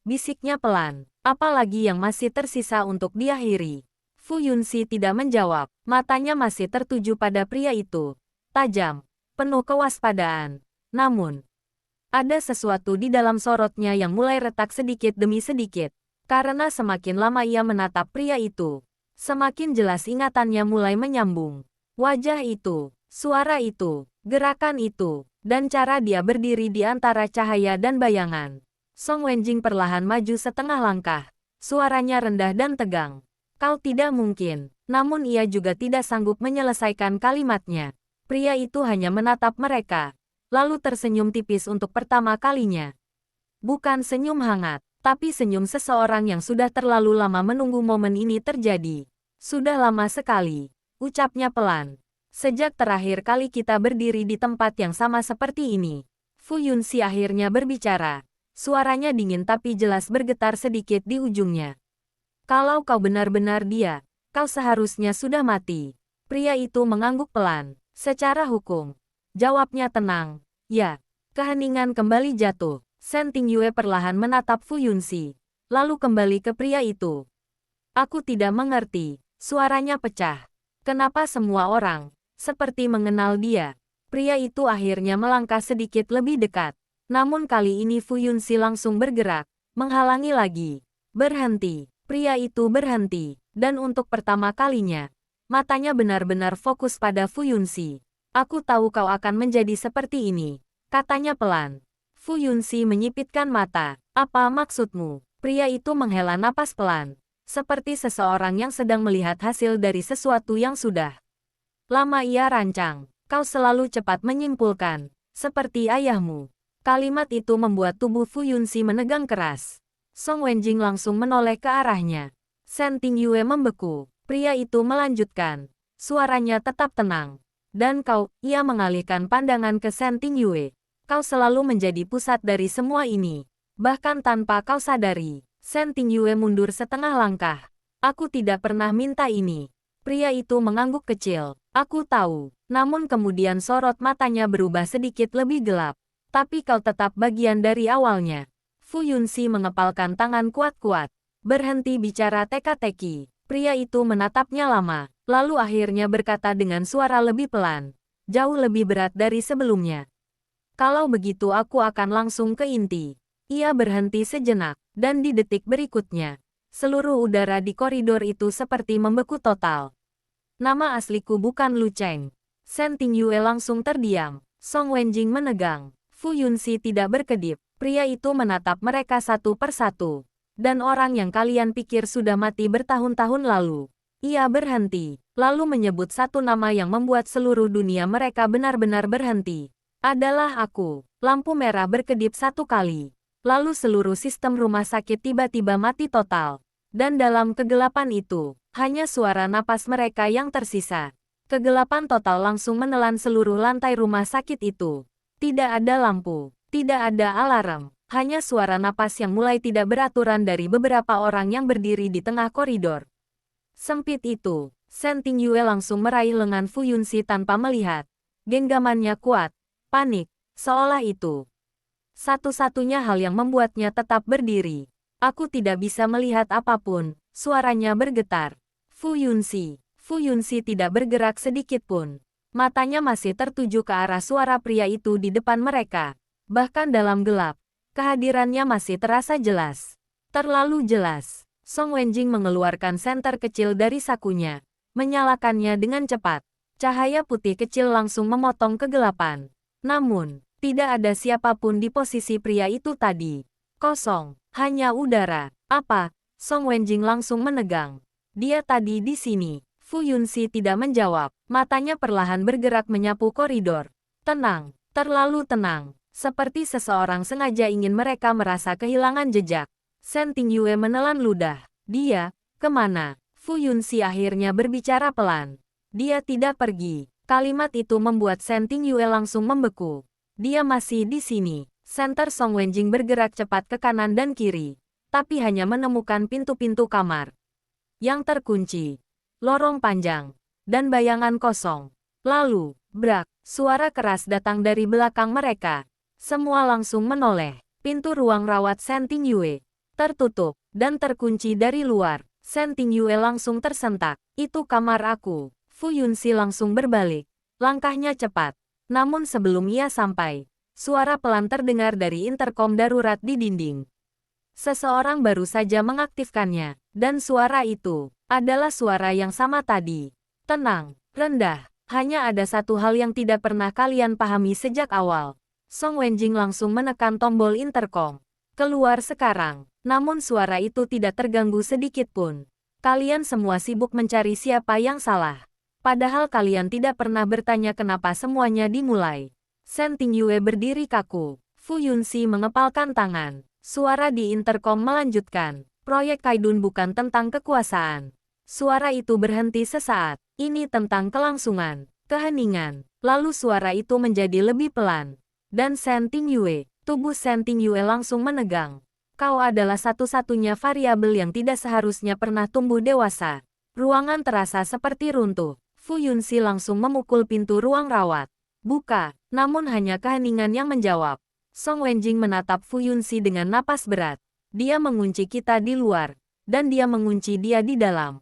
Bisiknya pelan. Apalagi yang masih tersisa untuk diakhiri. Fu Yunxi tidak menjawab. Matanya masih tertuju pada pria itu. Tajam, penuh kewaspadaan. Namun, ada sesuatu di dalam sorotnya yang mulai retak sedikit demi sedikit. Karena semakin lama ia menatap pria itu, semakin jelas ingatannya mulai menyambung. Wajah itu, suara itu, gerakan itu, dan cara dia berdiri di antara cahaya dan bayangan. Song Wenjing perlahan maju setengah langkah. Suaranya rendah dan tegang. Kau tidak mungkin. Namun ia juga tidak sanggup menyelesaikan kalimatnya. Pria itu hanya menatap mereka, lalu tersenyum tipis untuk pertama kalinya. Bukan senyum hangat, tapi senyum seseorang yang sudah terlalu lama menunggu momen ini terjadi. Sudah lama sekali, ucapnya pelan. Sejak terakhir kali kita berdiri di tempat yang sama seperti ini. Fu Yunxi akhirnya berbicara. Suaranya dingin tapi jelas bergetar sedikit di ujungnya. Kalau kau benar-benar dia, kau seharusnya sudah mati. Pria itu mengangguk pelan. Secara hukum, jawabnya tenang. Ya, keheningan kembali jatuh. Shen Tingyue perlahan menatap Fu Yunxi, lalu kembali ke pria itu. Aku tidak mengerti. Suaranya pecah. Kenapa semua orang seperti mengenal dia? Pria itu akhirnya melangkah sedikit lebih dekat. Namun kali ini Fu Yunxi langsung bergerak, menghalangi lagi. Berhenti. Pria itu berhenti. Dan untuk pertama kalinya, matanya benar-benar fokus pada Fu Yunxi. Aku tahu kau akan menjadi seperti ini, katanya pelan. Fu Yunxi menyipitkan mata. Apa maksudmu? Pria itu menghela napas pelan, seperti seseorang yang sedang melihat hasil dari sesuatu yang sudah lama ia rancang. Kau selalu cepat menyimpulkan, seperti ayahmu. Kalimat itu membuat tubuh Fu Yunxi menegang keras. Song Wenjing langsung menoleh ke arahnya. Shen Tingyue membeku. Pria itu melanjutkan. Suaranya tetap tenang. Dan kau, ia mengalihkan pandangan ke Shen Tingyue. Kau selalu menjadi pusat dari semua ini. Bahkan tanpa kau sadari. Shen Tingyue mundur setengah langkah. Aku tidak pernah minta ini. Pria itu mengangguk kecil. Aku tahu. Namun kemudian sorot matanya berubah sedikit lebih gelap. Tapi kau tetap bagian dari awalnya. Fu Yunxi mengepalkan tangan kuat-kuat. Berhenti bicara teka-teki. Pria itu menatapnya lama. Lalu akhirnya berkata dengan suara lebih pelan. Jauh lebih berat dari sebelumnya. Kalau begitu aku akan langsung ke inti. Ia berhenti sejenak. Dan di detik berikutnya, seluruh udara di koridor itu seperti membeku total. Nama asliku bukan Lu Cheng. Shen Tingyue langsung terdiam. Song Wenjing menegang. Fu Yunxi tidak berkedip. Pria itu menatap mereka satu persatu. Dan orang yang kalian pikir sudah mati bertahun-tahun lalu. Ia berhenti, lalu menyebut satu nama yang membuat seluruh dunia mereka benar-benar berhenti. Adalah aku. Lampu merah berkedip satu kali. Lalu seluruh sistem rumah sakit tiba-tiba mati total. Dan dalam kegelapan itu, hanya suara napas mereka yang tersisa. Kegelapan total langsung menelan seluruh lantai rumah sakit itu. Tidak ada lampu, tidak ada alarm, hanya suara napas yang mulai tidak beraturan dari beberapa orang yang berdiri di tengah koridor. Sempit itu, Shen Tingyue langsung meraih lengan Fu Yunxi tanpa melihat. Genggamannya kuat, panik, seolah itu satu-satunya hal yang membuatnya tetap berdiri. Aku tidak bisa melihat apapun, suaranya bergetar. Fu Yunxi tidak bergerak sedikit pun. Matanya masih tertuju ke arah suara pria itu di depan mereka. Bahkan dalam gelap, kehadirannya masih terasa jelas. Terlalu jelas. Song Wenjing mengeluarkan senter kecil dari sakunya, menyalakannya dengan cepat. Cahaya putih kecil langsung memotong kegelapan. Namun, tidak ada siapapun di posisi pria itu tadi. Kosong, hanya udara. Apa? Song Wenjing langsung menegang. Dia tadi di sini. Fu Yunxi tidak menjawab. Matanya perlahan bergerak menyapu koridor. Tenang, terlalu tenang. Seperti seseorang sengaja ingin mereka merasa kehilangan jejak. Shen Tingyue menelan ludah. Dia, kemana? Fu Yunxi akhirnya berbicara pelan. Dia tidak pergi. Kalimat itu membuat Shen Tingyue langsung membeku. Dia masih di sini. Senter Song Wenjing bergerak cepat ke kanan dan kiri, tapi hanya menemukan pintu-pintu kamar yang terkunci, lorong panjang, dan bayangan kosong. Lalu, brak, suara keras datang dari belakang mereka. Semua langsung menoleh. Pintu ruang rawat Shen Tingyue tertutup dan terkunci dari luar. Shen Tingyue langsung tersentak. Itu kamar aku. Fu Yunxi langsung berbalik. Langkahnya cepat. Namun sebelum ia sampai, suara pelan terdengar dari interkom darurat di dinding. Seseorang baru saja mengaktifkannya, dan suara itu adalah suara yang sama tadi. Tenang, rendah. Hanya ada satu hal yang tidak pernah kalian pahami sejak awal. Song Wenjing langsung menekan tombol interkom. Keluar sekarang. Namun suara itu tidak terganggu sedikit pun. Kalian semua sibuk mencari siapa yang salah. Padahal kalian tidak pernah bertanya kenapa semuanya dimulai. Shen Tingyue berdiri kaku. Fu Yunxi mengepalkan tangan. Suara di interkom melanjutkan. Proyek Kaidun bukan tentang kekuasaan. Suara itu berhenti sesaat. Ini tentang kelangsungan, keheningan. Lalu suara itu menjadi lebih pelan. Dan Shen Tingyue, tubuh Shen Tingyue langsung menegang. Kau adalah satu-satunya variabel yang tidak seharusnya pernah tumbuh dewasa. Ruangan terasa seperti runtuh. Fu Yunxi langsung memukul pintu ruang rawat. Buka, namun hanya keheningan yang menjawab. Song Wenjing menatap Fu Yunxi dengan napas berat. Dia mengunci kita di luar, dan dia mengunci dia di dalam.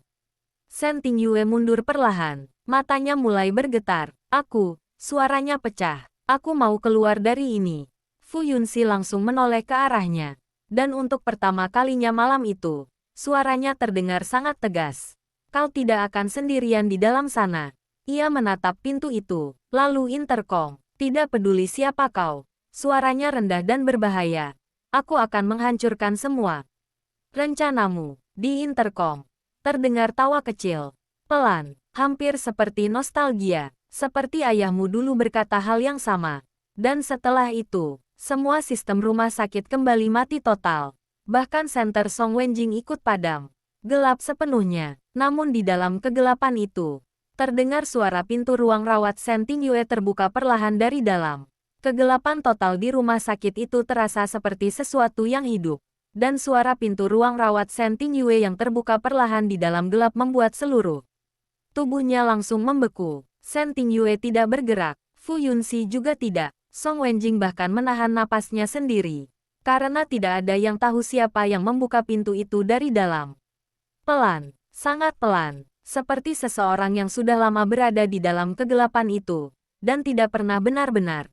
Shen Tingyue mundur perlahan. Matanya mulai bergetar. Suaranya pecah. Aku mau keluar dari ini. Fu Yunxi langsung menoleh ke arahnya. Dan untuk pertama kalinya malam itu, suaranya terdengar sangat tegas. Kau tidak akan sendirian di dalam sana. Ia menatap pintu itu, lalu interkom. Tidak peduli siapa kau. Suaranya rendah dan berbahaya. Aku akan menghancurkan semua rencanamu. Di interkom, terdengar tawa kecil. Pelan, hampir seperti nostalgia. Seperti ayahmu dulu berkata hal yang sama. Dan setelah itu, semua sistem rumah sakit kembali mati total. Bahkan senter Song Wenjing ikut padam. Gelap sepenuhnya. Namun di dalam kegelapan itu, terdengar suara pintu ruang rawat Shen Tingyue terbuka perlahan dari dalam. Kegelapan total di rumah sakit itu terasa seperti sesuatu yang hidup. Dan suara pintu ruang rawat Shen Tingyue yang terbuka perlahan di dalam gelap membuat seluruh tubuhnya langsung membeku. Shen Tingyue tidak bergerak. Fu Yunxi juga tidak. Song Wenjing bahkan menahan napasnya sendiri. Karena tidak ada yang tahu siapa yang membuka pintu itu dari dalam. Pelan. Sangat pelan, seperti seseorang yang sudah lama berada di dalam kegelapan itu, dan tidak pernah benar-benar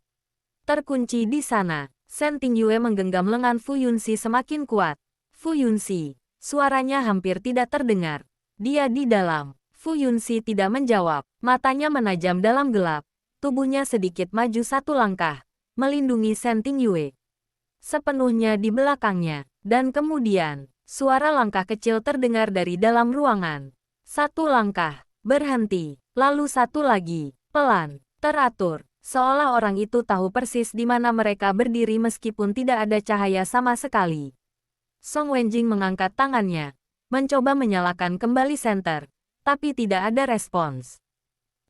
terkunci di sana. Shen Tingyue menggenggam lengan Fu Yunxi semakin kuat. Fu Yunxi, suaranya hampir tidak terdengar. Dia di dalam. Fu Yunxi tidak menjawab, matanya menajam dalam gelap. Tubuhnya sedikit maju satu langkah, melindungi Shen Tingyue. Sepenuhnya di belakangnya, dan kemudian, suara langkah kecil terdengar dari dalam ruangan. Satu langkah, berhenti, lalu satu lagi, pelan, teratur, seolah orang itu tahu persis di mana mereka berdiri meskipun tidak ada cahaya sama sekali. Song Wenjing mengangkat tangannya, mencoba menyalakan kembali senter, tapi tidak ada respons.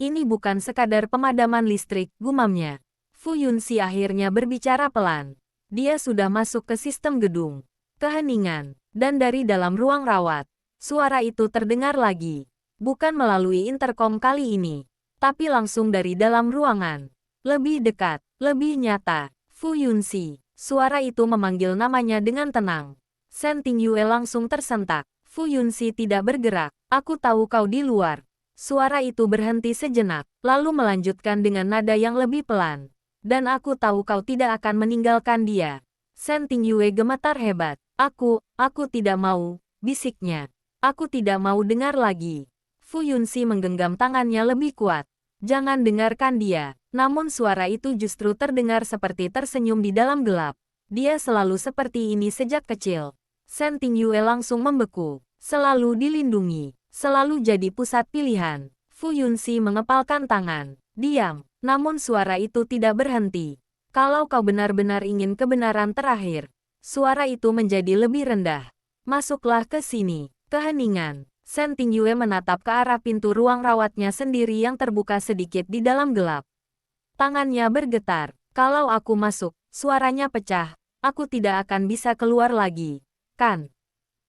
Ini bukan sekadar pemadaman listrik, gumamnya. Fu Yunxi akhirnya berbicara pelan. Dia sudah masuk ke sistem gedung. Keheningan. Dan dari dalam ruang rawat, suara itu terdengar lagi. Bukan melalui interkom kali ini, tapi langsung dari dalam ruangan. Lebih dekat, lebih nyata. Fu Yunxi. Suara itu memanggil namanya dengan tenang. Shen Tingyue langsung tersentak. Fu Yunxi tidak bergerak. Aku tahu kau di luar. Suara itu berhenti sejenak, lalu melanjutkan dengan nada yang lebih pelan. Dan aku tahu kau tidak akan meninggalkan dia. Shen Tingyue gemetar hebat. Aku tidak mau, bisiknya. Aku tidak mau dengar lagi. Fu Yunxi menggenggam tangannya lebih kuat. Jangan dengarkan dia. Namun suara itu justru terdengar seperti tersenyum di dalam gelap. Dia selalu seperti ini sejak kecil. Shen Tingyue langsung membeku. Selalu dilindungi. Selalu jadi pusat pilihan. Fu Yunxi mengepalkan tangan. Diam. Namun suara itu tidak berhenti. Kalau kau benar-benar ingin kebenaran terakhir. Suara itu menjadi lebih rendah. Masuklah ke sini. Keheningan. Shen Tingyue menatap ke arah pintu ruang rawatnya sendiri yang terbuka sedikit di dalam gelap. Tangannya bergetar. Kalau aku masuk, suaranya pecah. Aku tidak akan bisa keluar lagi. Kan?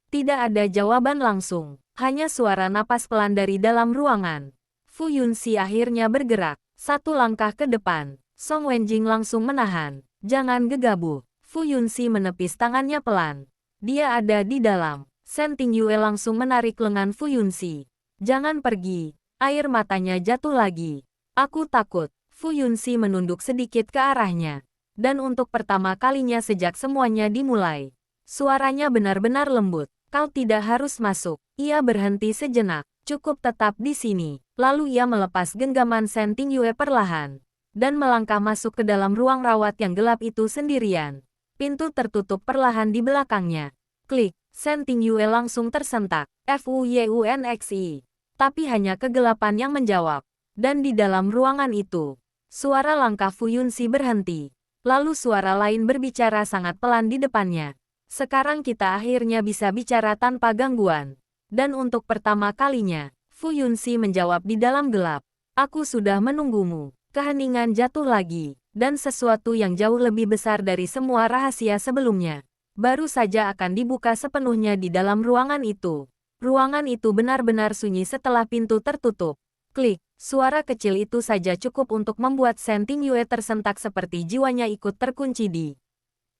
Tidak ada jawaban langsung. Hanya suara napas pelan dari dalam ruangan. Fu Yunxi akhirnya bergerak. Satu langkah ke depan. Song Wenjing langsung menahan. Jangan gegabah. Fu Yunxi menepis tangannya pelan. Dia ada di dalam. Shen Tingyue langsung menarik lengan Fu Yunxi. Jangan pergi. Air matanya jatuh lagi. Aku takut. Fu Yunxi menunduk sedikit ke arahnya. Dan untuk pertama kalinya sejak semuanya dimulai. Suaranya benar-benar lembut. Kau tidak harus masuk. Ia berhenti sejenak. Cukup tetap di sini. Lalu ia melepas genggaman Shen Tingyue perlahan. Dan melangkah masuk ke dalam ruang rawat yang gelap itu sendirian. Pintu tertutup perlahan di belakangnya. Klik. Shen Tingyue langsung tersentak. FUYUNXI. Tapi hanya kegelapan yang menjawab. Dan di dalam ruangan itu, suara langkah Fu Yunxi berhenti. Lalu suara lain berbicara sangat pelan di depannya. Sekarang kita akhirnya bisa bicara tanpa gangguan. Dan untuk pertama kalinya, Fu Yunxi menjawab di dalam gelap. Aku sudah menunggumu. Keheningan jatuh lagi. Dan sesuatu yang jauh lebih besar dari semua rahasia sebelumnya. Baru saja akan dibuka sepenuhnya di dalam ruangan itu. Ruangan itu benar-benar sunyi setelah pintu tertutup. Klik. Suara kecil itu saja cukup untuk membuat Shen Tingyue tersentak seperti jiwanya ikut terkunci di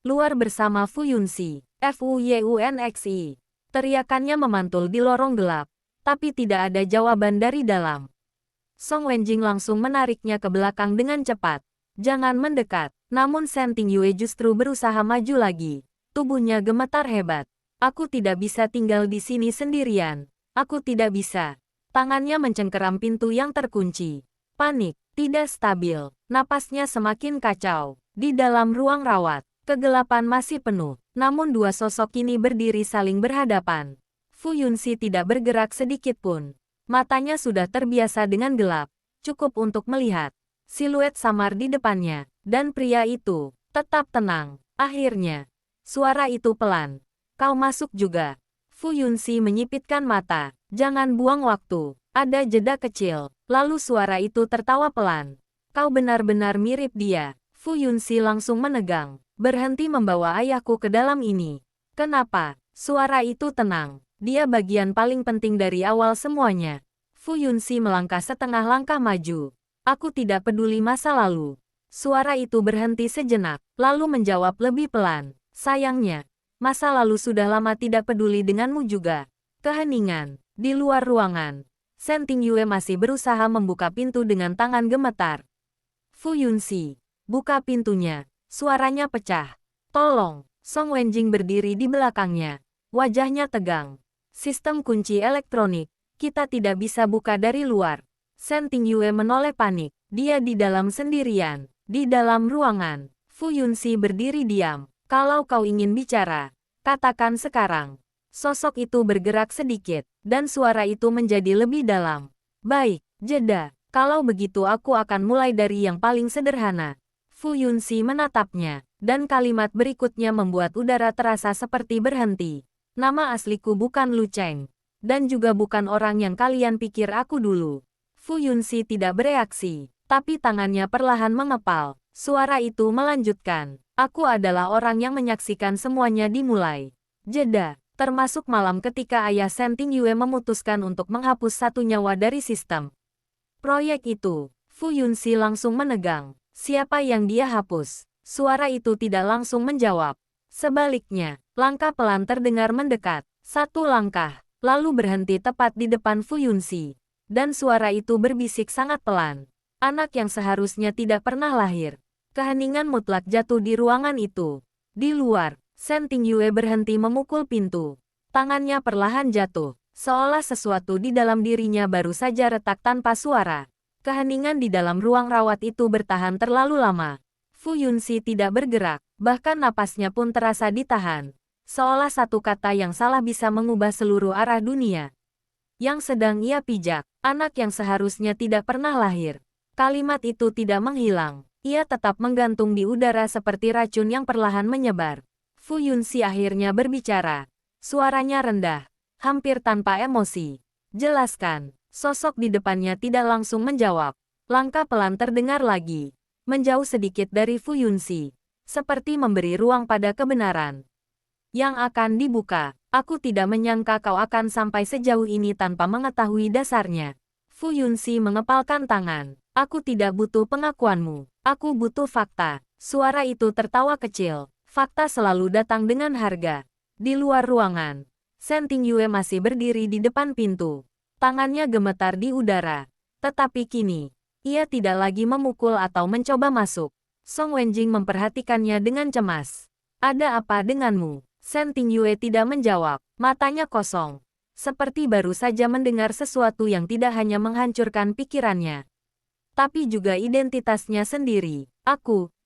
luar bersama Fu Yunxi. FUYUNXI. Teriakannya memantul di lorong gelap. Tapi tidak ada jawaban dari dalam. Song Wenjing langsung menariknya ke belakang dengan cepat. Jangan mendekat. Namun Shen Tingyue justru berusaha maju lagi. Tubuhnya gemetar hebat. Aku tidak bisa tinggal di sini sendirian. Aku tidak bisa. Tangannya mencengkeram pintu yang terkunci. Panik. Tidak stabil. Napasnya semakin kacau. Di dalam ruang rawat. Kegelapan masih penuh, namun dua sosok ini berdiri saling berhadapan. Fu Yunxi tidak bergerak sedikit pun. Matanya sudah terbiasa dengan gelap, cukup untuk melihat siluet samar di depannya, dan pria itu tetap tenang. Akhirnya, suara itu pelan. Kau masuk juga. Fu Yunxi menyipitkan mata. Jangan buang waktu. Ada jeda kecil, lalu suara itu tertawa pelan. Kau benar-benar mirip dia. Fu Yunxi langsung menegang. Berhenti membawa ayahku ke dalam ini. Kenapa? Suara itu tenang. Dia bagian paling penting dari awal semuanya. Fu Yunxi melangkah setengah langkah maju. Aku tidak peduli masa lalu. Suara itu berhenti sejenak, lalu menjawab lebih pelan. Sayangnya, masa lalu sudah lama tidak peduli denganmu juga. Keheningan. Di luar ruangan, Shen Tingyue masih berusaha membuka pintu dengan tangan gemetar. Fu Yunxi, buka pintunya. Suaranya pecah. Tolong. Song Wenjing berdiri di belakangnya. Wajahnya tegang. Sistem kunci elektronik. Kita tidak bisa buka dari luar. Shen Tingyue menoleh panik. Dia di dalam sendirian. Di dalam ruangan. Fu Yunxi berdiri diam. Kalau kau ingin bicara, katakan sekarang. Sosok itu bergerak sedikit. Dan suara itu menjadi lebih dalam. Baik, jeda. Kalau begitu aku akan mulai dari yang paling sederhana. Fu Yunxi menatapnya, dan kalimat berikutnya membuat udara terasa seperti berhenti. Nama asliku bukan Lu Cheng, dan juga bukan orang yang kalian pikir aku dulu. Fu Yunxi tidak bereaksi, tapi tangannya perlahan mengepal. Suara itu melanjutkan, aku adalah orang yang menyaksikan semuanya dimulai. Jeda, termasuk malam ketika ayah Shen Tingyue memutuskan untuk menghapus satu nyawa dari sistem proyek itu. Fu Yunxi langsung menegang. Siapa yang dia hapus? Suara itu tidak langsung menjawab. Sebaliknya, langkah pelan terdengar mendekat. Satu langkah, lalu berhenti tepat di depan Fu Yunxi. Dan suara itu berbisik sangat pelan. Anak yang seharusnya tidak pernah lahir. Keheningan mutlak jatuh di ruangan itu. Di luar, Shen Tingyue berhenti memukul pintu. Tangannya perlahan jatuh, seolah sesuatu di dalam dirinya baru saja retak tanpa suara. Keheningan di dalam ruang rawat itu bertahan terlalu lama. Fu Yunxi tidak bergerak, bahkan napasnya pun terasa ditahan. Seolah satu kata yang salah bisa mengubah seluruh arah dunia. Yang sedang ia pijak, anak yang seharusnya tidak pernah lahir. Kalimat itu tidak menghilang. Ia tetap menggantung di udara seperti racun yang perlahan menyebar. Fu Yunxi akhirnya berbicara. Suaranya rendah, hampir tanpa emosi. Jelaskan. Sosok di depannya tidak langsung menjawab. Langkah pelan terdengar lagi. Menjauh sedikit dari Fu Yunxi. Seperti memberi ruang pada kebenaran yang akan dibuka. Aku tidak menyangka kau akan sampai sejauh ini tanpa mengetahui dasarnya. Fu Yunxi mengepalkan tangan. Aku tidak butuh pengakuanmu. Aku butuh fakta. Suara itu tertawa kecil. Fakta selalu datang dengan harga. Di luar ruangan, Shen Tingyue masih berdiri di depan pintu. Tangannya gemetar di udara. Tetapi kini, ia tidak lagi memukul atau mencoba masuk. Song Wenjing memperhatikannya dengan cemas. Ada apa denganmu? Shen Tingyue tidak menjawab. Matanya kosong. Seperti baru saja mendengar sesuatu yang tidak hanya menghancurkan pikirannya, tapi juga identitasnya sendiri.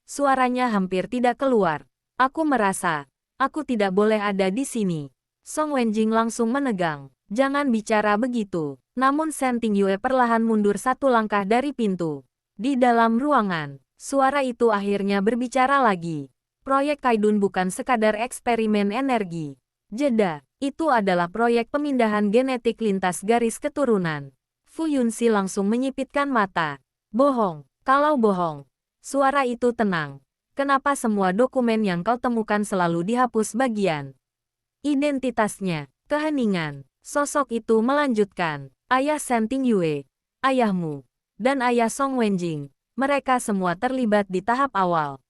Suaranya hampir tidak keluar. Aku merasa, aku tidak boleh ada di sini. Song Wenjing langsung menegang. Jangan bicara begitu. Namun Shen Tingyue perlahan mundur satu langkah dari pintu. Di dalam ruangan, suara itu akhirnya berbicara lagi. Proyek Kaidun bukan sekadar eksperimen energi. Jeda, itu adalah proyek pemindahan genetik lintas garis keturunan. Fu Yunxi langsung menyipitkan mata. Bohong, kalau bohong. Suara itu tenang. Kenapa semua dokumen yang kau temukan selalu dihapus bagian identitasnya? Keheningan. Sosok itu melanjutkan. Ayah Shen Tingyue, ayahmu, dan ayah Song Wenjing. Mereka semua terlibat di tahap awal.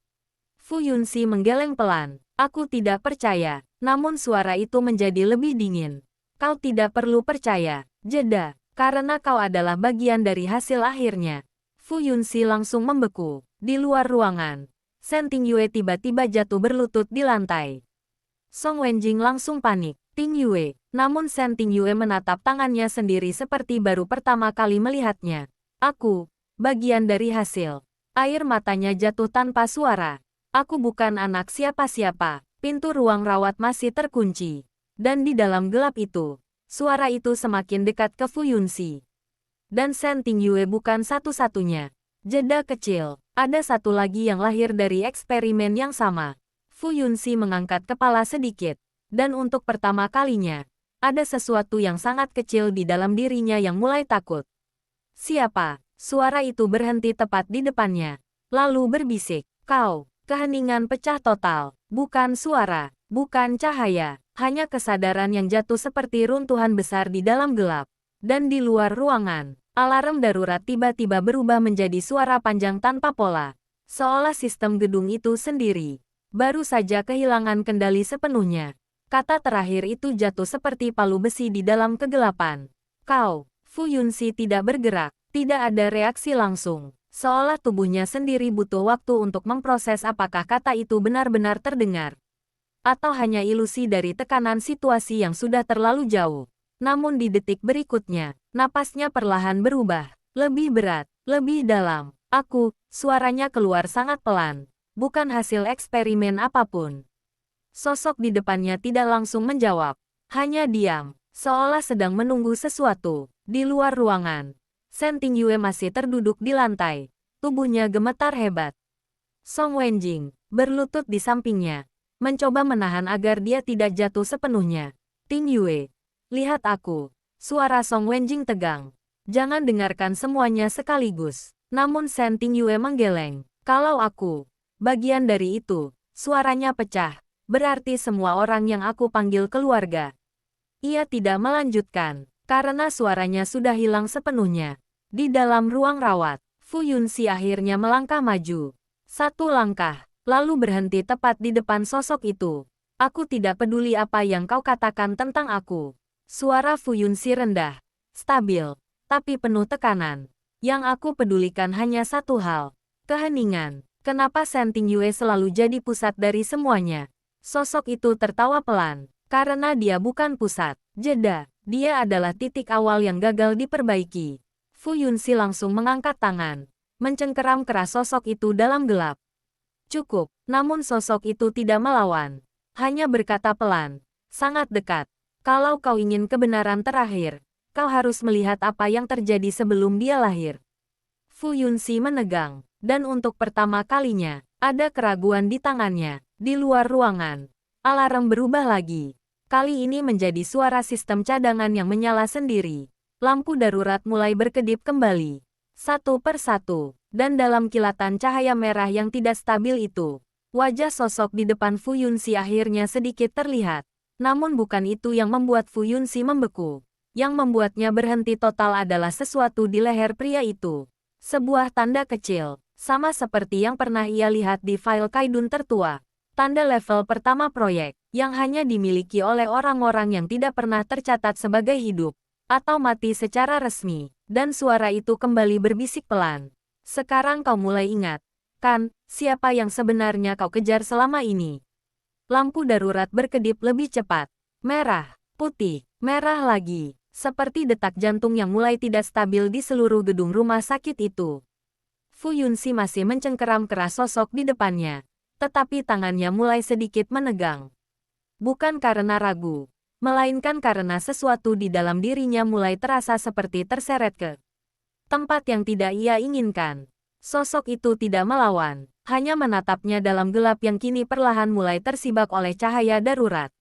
Fu Yunxi menggeleng pelan. Aku tidak percaya. Namun suara itu menjadi lebih dingin. Kau tidak perlu percaya. Jeda, karena kau adalah bagian dari hasil akhirnya. Fu Yunxi langsung membeku. Di luar ruangan, Shen Tingyue tiba-tiba jatuh berlutut di lantai. Song Wenjing langsung panik. Tingyue, namun Shen Tingyue menatap tangannya sendiri seperti baru pertama kali melihatnya. Aku, bagian dari hasil. Air matanya jatuh tanpa suara. Aku bukan anak siapa-siapa. Pintu ruang rawat masih terkunci. Dan di dalam gelap itu, suara itu semakin dekat ke Fu Yunxi. Dan Shen Tingyue bukan satu-satunya. Jeda kecil, ada satu lagi yang lahir dari eksperimen yang sama. Fu Yunxi mengangkat kepala sedikit. Dan untuk pertama kalinya, ada sesuatu yang sangat kecil di dalam dirinya yang mulai takut. Siapa? Suara itu berhenti tepat di depannya. Lalu berbisik, kau. Keheningan pecah total. Bukan suara, bukan cahaya. Hanya kesadaran yang jatuh seperti runtuhan besar di dalam gelap. Dan di luar ruangan, alarm darurat tiba-tiba berubah menjadi suara panjang tanpa pola. Seolah sistem gedung itu sendiri baru saja kehilangan kendali sepenuhnya. Kata terakhir itu jatuh seperti palu besi di dalam kegelapan. Kau. Fu Yunxi tidak bergerak, tidak ada reaksi langsung. Seolah tubuhnya sendiri butuh waktu untuk memproses apakah kata itu benar-benar terdengar. Atau hanya ilusi dari tekanan situasi yang sudah terlalu jauh. Namun di detik berikutnya, napasnya perlahan berubah. Lebih berat, lebih dalam. Suaranya keluar sangat pelan. Bukan hasil eksperimen apapun. Sosok di depannya tidak langsung menjawab. Hanya diam, seolah sedang menunggu sesuatu. Di luar ruangan, Shen Tingyue masih terduduk di lantai. Tubuhnya gemetar hebat. Song Wenjing berlutut di sampingnya, mencoba menahan agar dia tidak jatuh sepenuhnya. Tingyue, lihat aku. Suara Song Wenjing tegang. Jangan dengarkan semuanya sekaligus. Namun Shen Tingyue menggeleng. Kalau aku bagian dari itu, suaranya pecah. Berarti semua orang yang aku panggil keluarga. Ia tidak melanjutkan, karena suaranya sudah hilang sepenuhnya. Di dalam ruang rawat, Fu Yunxi akhirnya melangkah maju. Satu langkah, lalu berhenti tepat di depan sosok itu. Aku tidak peduli apa yang kau katakan tentang aku. Suara Fu Yunxi rendah, stabil, tapi penuh tekanan. Yang aku pedulikan hanya satu hal. Keheningan. Kenapa Shen Tingyue selalu jadi pusat dari semuanya? Sosok itu tertawa pelan. Karena dia bukan pusat. Jeda. Dia adalah titik awal yang gagal diperbaiki. Fu Yunxi langsung mengangkat tangan. Mencengkeram keras sosok itu dalam gelap. Cukup. Namun sosok itu tidak melawan. Hanya berkata pelan. Sangat dekat. Kalau kau ingin kebenaran terakhir, kau harus melihat apa yang terjadi sebelum dia lahir. Fu Yunxi menegang. Dan untuk pertama kalinya, ada keraguan di tangannya. Di luar ruangan, alarm berubah lagi. Kali ini menjadi suara sistem cadangan yang menyala sendiri. Lampu darurat mulai berkedip kembali. Satu per satu. Dan dalam kilatan cahaya merah yang tidak stabil itu, wajah sosok di depan Fu Yunxi akhirnya sedikit terlihat. Namun bukan itu yang membuat Fu Yunxi membeku. Yang membuatnya berhenti total adalah sesuatu di leher pria itu. Sebuah tanda kecil. Sama seperti yang pernah ia lihat di file Kaidun tertua. Tanda level pertama proyek, yang hanya dimiliki oleh orang-orang yang tidak pernah tercatat sebagai hidup, atau mati secara resmi. Dan suara itu kembali berbisik pelan. Sekarang kau mulai ingat, kan, siapa yang sebenarnya kau kejar selama ini? Lampu darurat berkedip lebih cepat. Merah, putih, merah lagi. Seperti detak jantung yang mulai tidak stabil di seluruh gedung rumah sakit itu. Fu Yunxi masih mencengkeram keras sosok di depannya, tetapi tangannya mulai sedikit menegang. Bukan karena ragu, melainkan karena sesuatu di dalam dirinya mulai terasa seperti terseret ke tempat yang tidak ia inginkan. Sosok itu tidak melawan, hanya menatapnya dalam gelap yang kini perlahan mulai tersibak oleh cahaya darurat.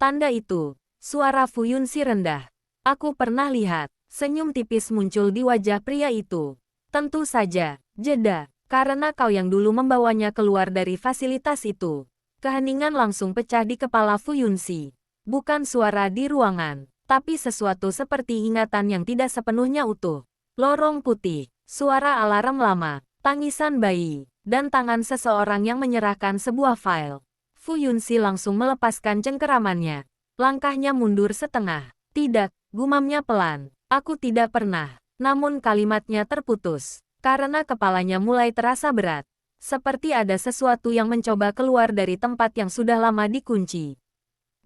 Tanda itu, suara Fu Yunxi rendah. Aku pernah lihat, senyum tipis muncul di wajah pria itu. Tentu saja, jeda, karena kau yang dulu membawanya keluar dari fasilitas itu. Keheningan langsung pecah di kepala Fu Yunxi. Bukan suara di ruangan, tapi sesuatu seperti ingatan yang tidak sepenuhnya utuh. Lorong putih, suara alarm lama, tangisan bayi, dan tangan seseorang yang menyerahkan sebuah file. Fu Yunxi langsung melepaskan cengkeramannya. Langkahnya mundur setengah. Tidak, gumamnya pelan. Aku tidak pernah. Namun kalimatnya terputus, karena kepalanya mulai terasa berat. Seperti ada sesuatu yang mencoba keluar dari tempat yang sudah lama dikunci.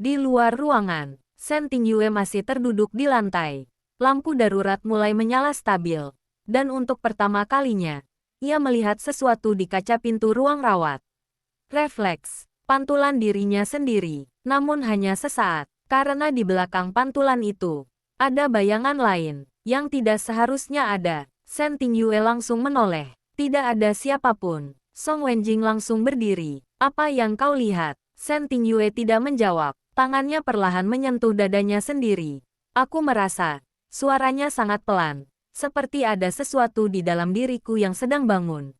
Di luar ruangan, Shen Tingyue masih terduduk di lantai. Lampu darurat mulai menyala stabil. Dan untuk pertama kalinya, ia melihat sesuatu di kaca pintu ruang rawat. Refleks, pantulan dirinya sendiri, namun hanya sesaat, karena di belakang pantulan itu, ada bayangan lain. Yang tidak seharusnya ada. Shen Tingyue langsung menoleh. Tidak ada siapapun. Song Wenjing langsung berdiri. Apa yang kau lihat? Shen Tingyue tidak menjawab. Tangannya perlahan menyentuh dadanya sendiri. Aku merasa. Suaranya sangat pelan. Seperti ada sesuatu di dalam diriku yang sedang bangun.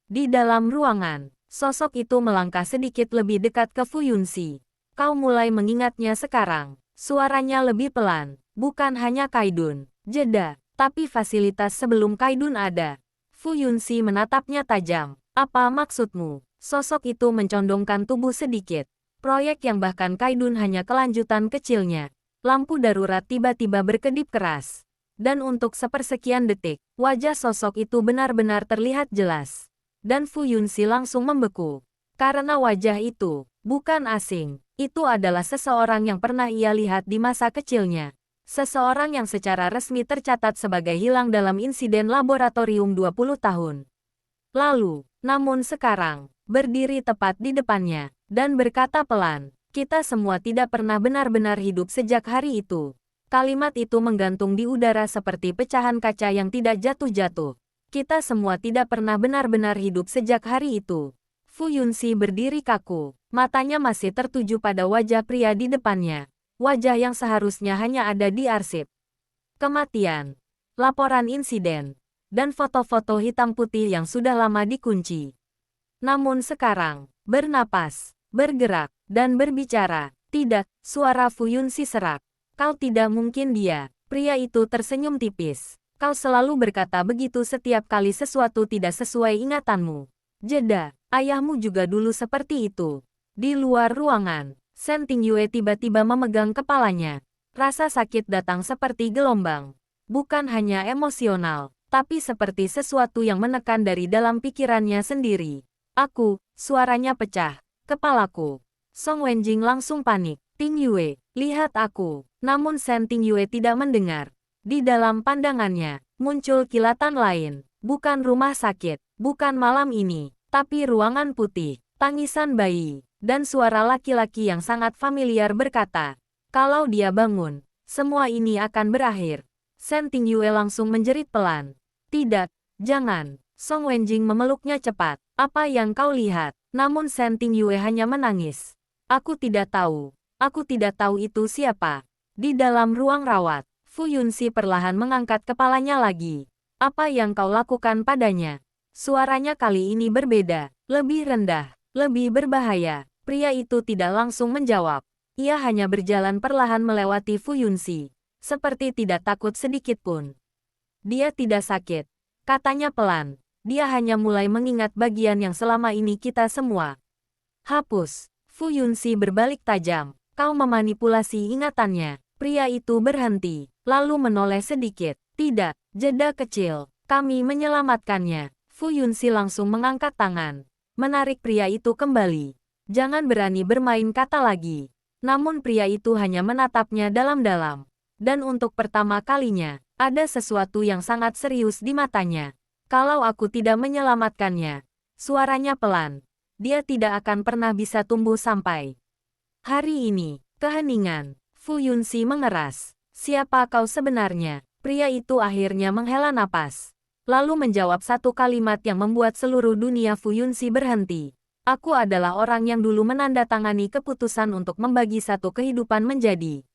Di dalam ruangan, sosok itu melangkah sedikit lebih dekat ke Fu Yunxi. Kau mulai mengingatnya sekarang. Suaranya lebih pelan. Bukan hanya Kaidun. Jeda, tapi fasilitas sebelum Kaidun ada. Fu Yunxi menatapnya tajam. Apa maksudmu? Sosok itu mencondongkan tubuh sedikit. Proyek yang bahkan Kaidun hanya kelanjutan kecilnya. Lampu darurat tiba-tiba berkedip keras. Dan untuk sepersekian detik, wajah sosok itu benar-benar terlihat jelas. Dan Fu Yunxi langsung membeku. Karena wajah itu, bukan asing. Itu adalah seseorang yang pernah ia lihat di masa kecilnya. Seseorang yang secara resmi tercatat sebagai hilang dalam insiden laboratorium 20 tahun lalu. Namun sekarang, berdiri tepat di depannya, dan berkata pelan, kita semua tidak pernah benar-benar hidup sejak hari itu. Kalimat itu menggantung di udara seperti pecahan kaca yang tidak jatuh-jatuh. Kita semua tidak pernah benar-benar hidup sejak hari itu. Fu Yunxi berdiri kaku, matanya masih tertuju pada wajah pria di depannya. Wajah yang seharusnya hanya ada di arsip kematian, laporan insiden, dan foto-foto hitam putih yang sudah lama dikunci. Namun sekarang, bernapas, bergerak, dan berbicara. Tidak, suara Fu Yunxi serak. Kau tidak mungkin dia. Pria itu tersenyum tipis. Kau selalu berkata begitu setiap kali sesuatu tidak sesuai ingatanmu. Jeda, ayahmu juga dulu seperti itu. Di luar ruangan, Shen Tingyue tiba-tiba memegang kepalanya. Rasa sakit datang seperti gelombang. Bukan hanya emosional, tapi seperti sesuatu yang menekan dari dalam pikirannya sendiri. Suaranya pecah. Kepalaku. Song Wenjing langsung panik. Ting Yue, lihat aku. Namun Shen Ting Yue tidak mendengar. Di dalam pandangannya, muncul kilatan lain. Bukan rumah sakit, bukan malam ini, tapi ruangan putih, tangisan bayi, dan suara laki-laki yang sangat familiar berkata, kalau dia bangun, semua ini akan berakhir. Shen Ting Yue langsung menjerit pelan. Tidak, jangan. Song Wenjing memeluknya cepat. Apa yang kau lihat? Namun Shen Ting Yue hanya menangis. Aku tidak tahu itu siapa. Di dalam ruang rawat, Fu Yunxi perlahan mengangkat kepalanya lagi. Apa yang kau lakukan padanya? Suaranya kali ini berbeda, lebih rendah, lebih berbahaya. Pria itu tidak langsung menjawab. Ia hanya berjalan perlahan melewati Fu Yunxi, seperti tidak takut sedikit pun. Dia tidak sakit, katanya pelan. Dia hanya mulai mengingat bagian yang selama ini kita semua hapus. Fu Yunxi berbalik tajam. Kau memanipulasi ingatannya. Pria itu berhenti, lalu menoleh sedikit. Tidak, jeda kecil. Kami menyelamatkannya. Fu Yunxi langsung mengangkat tangan, menarik pria itu kembali. Jangan berani bermain kata lagi. Namun pria itu hanya menatapnya dalam-dalam. Dan untuk pertama kalinya, ada sesuatu yang sangat serius di matanya. Kalau aku tidak menyelamatkannya, suaranya pelan, dia tidak akan pernah bisa tumbuh sampai hari ini. Keheningan. Fu Yunxi mengeras. Siapa kau sebenarnya? Pria itu akhirnya menghela napas, lalu menjawab satu kalimat yang membuat seluruh dunia Fu Yunxi berhenti. Aku adalah orang yang dulu menandatangani keputusan untuk membagi satu kehidupan menjadi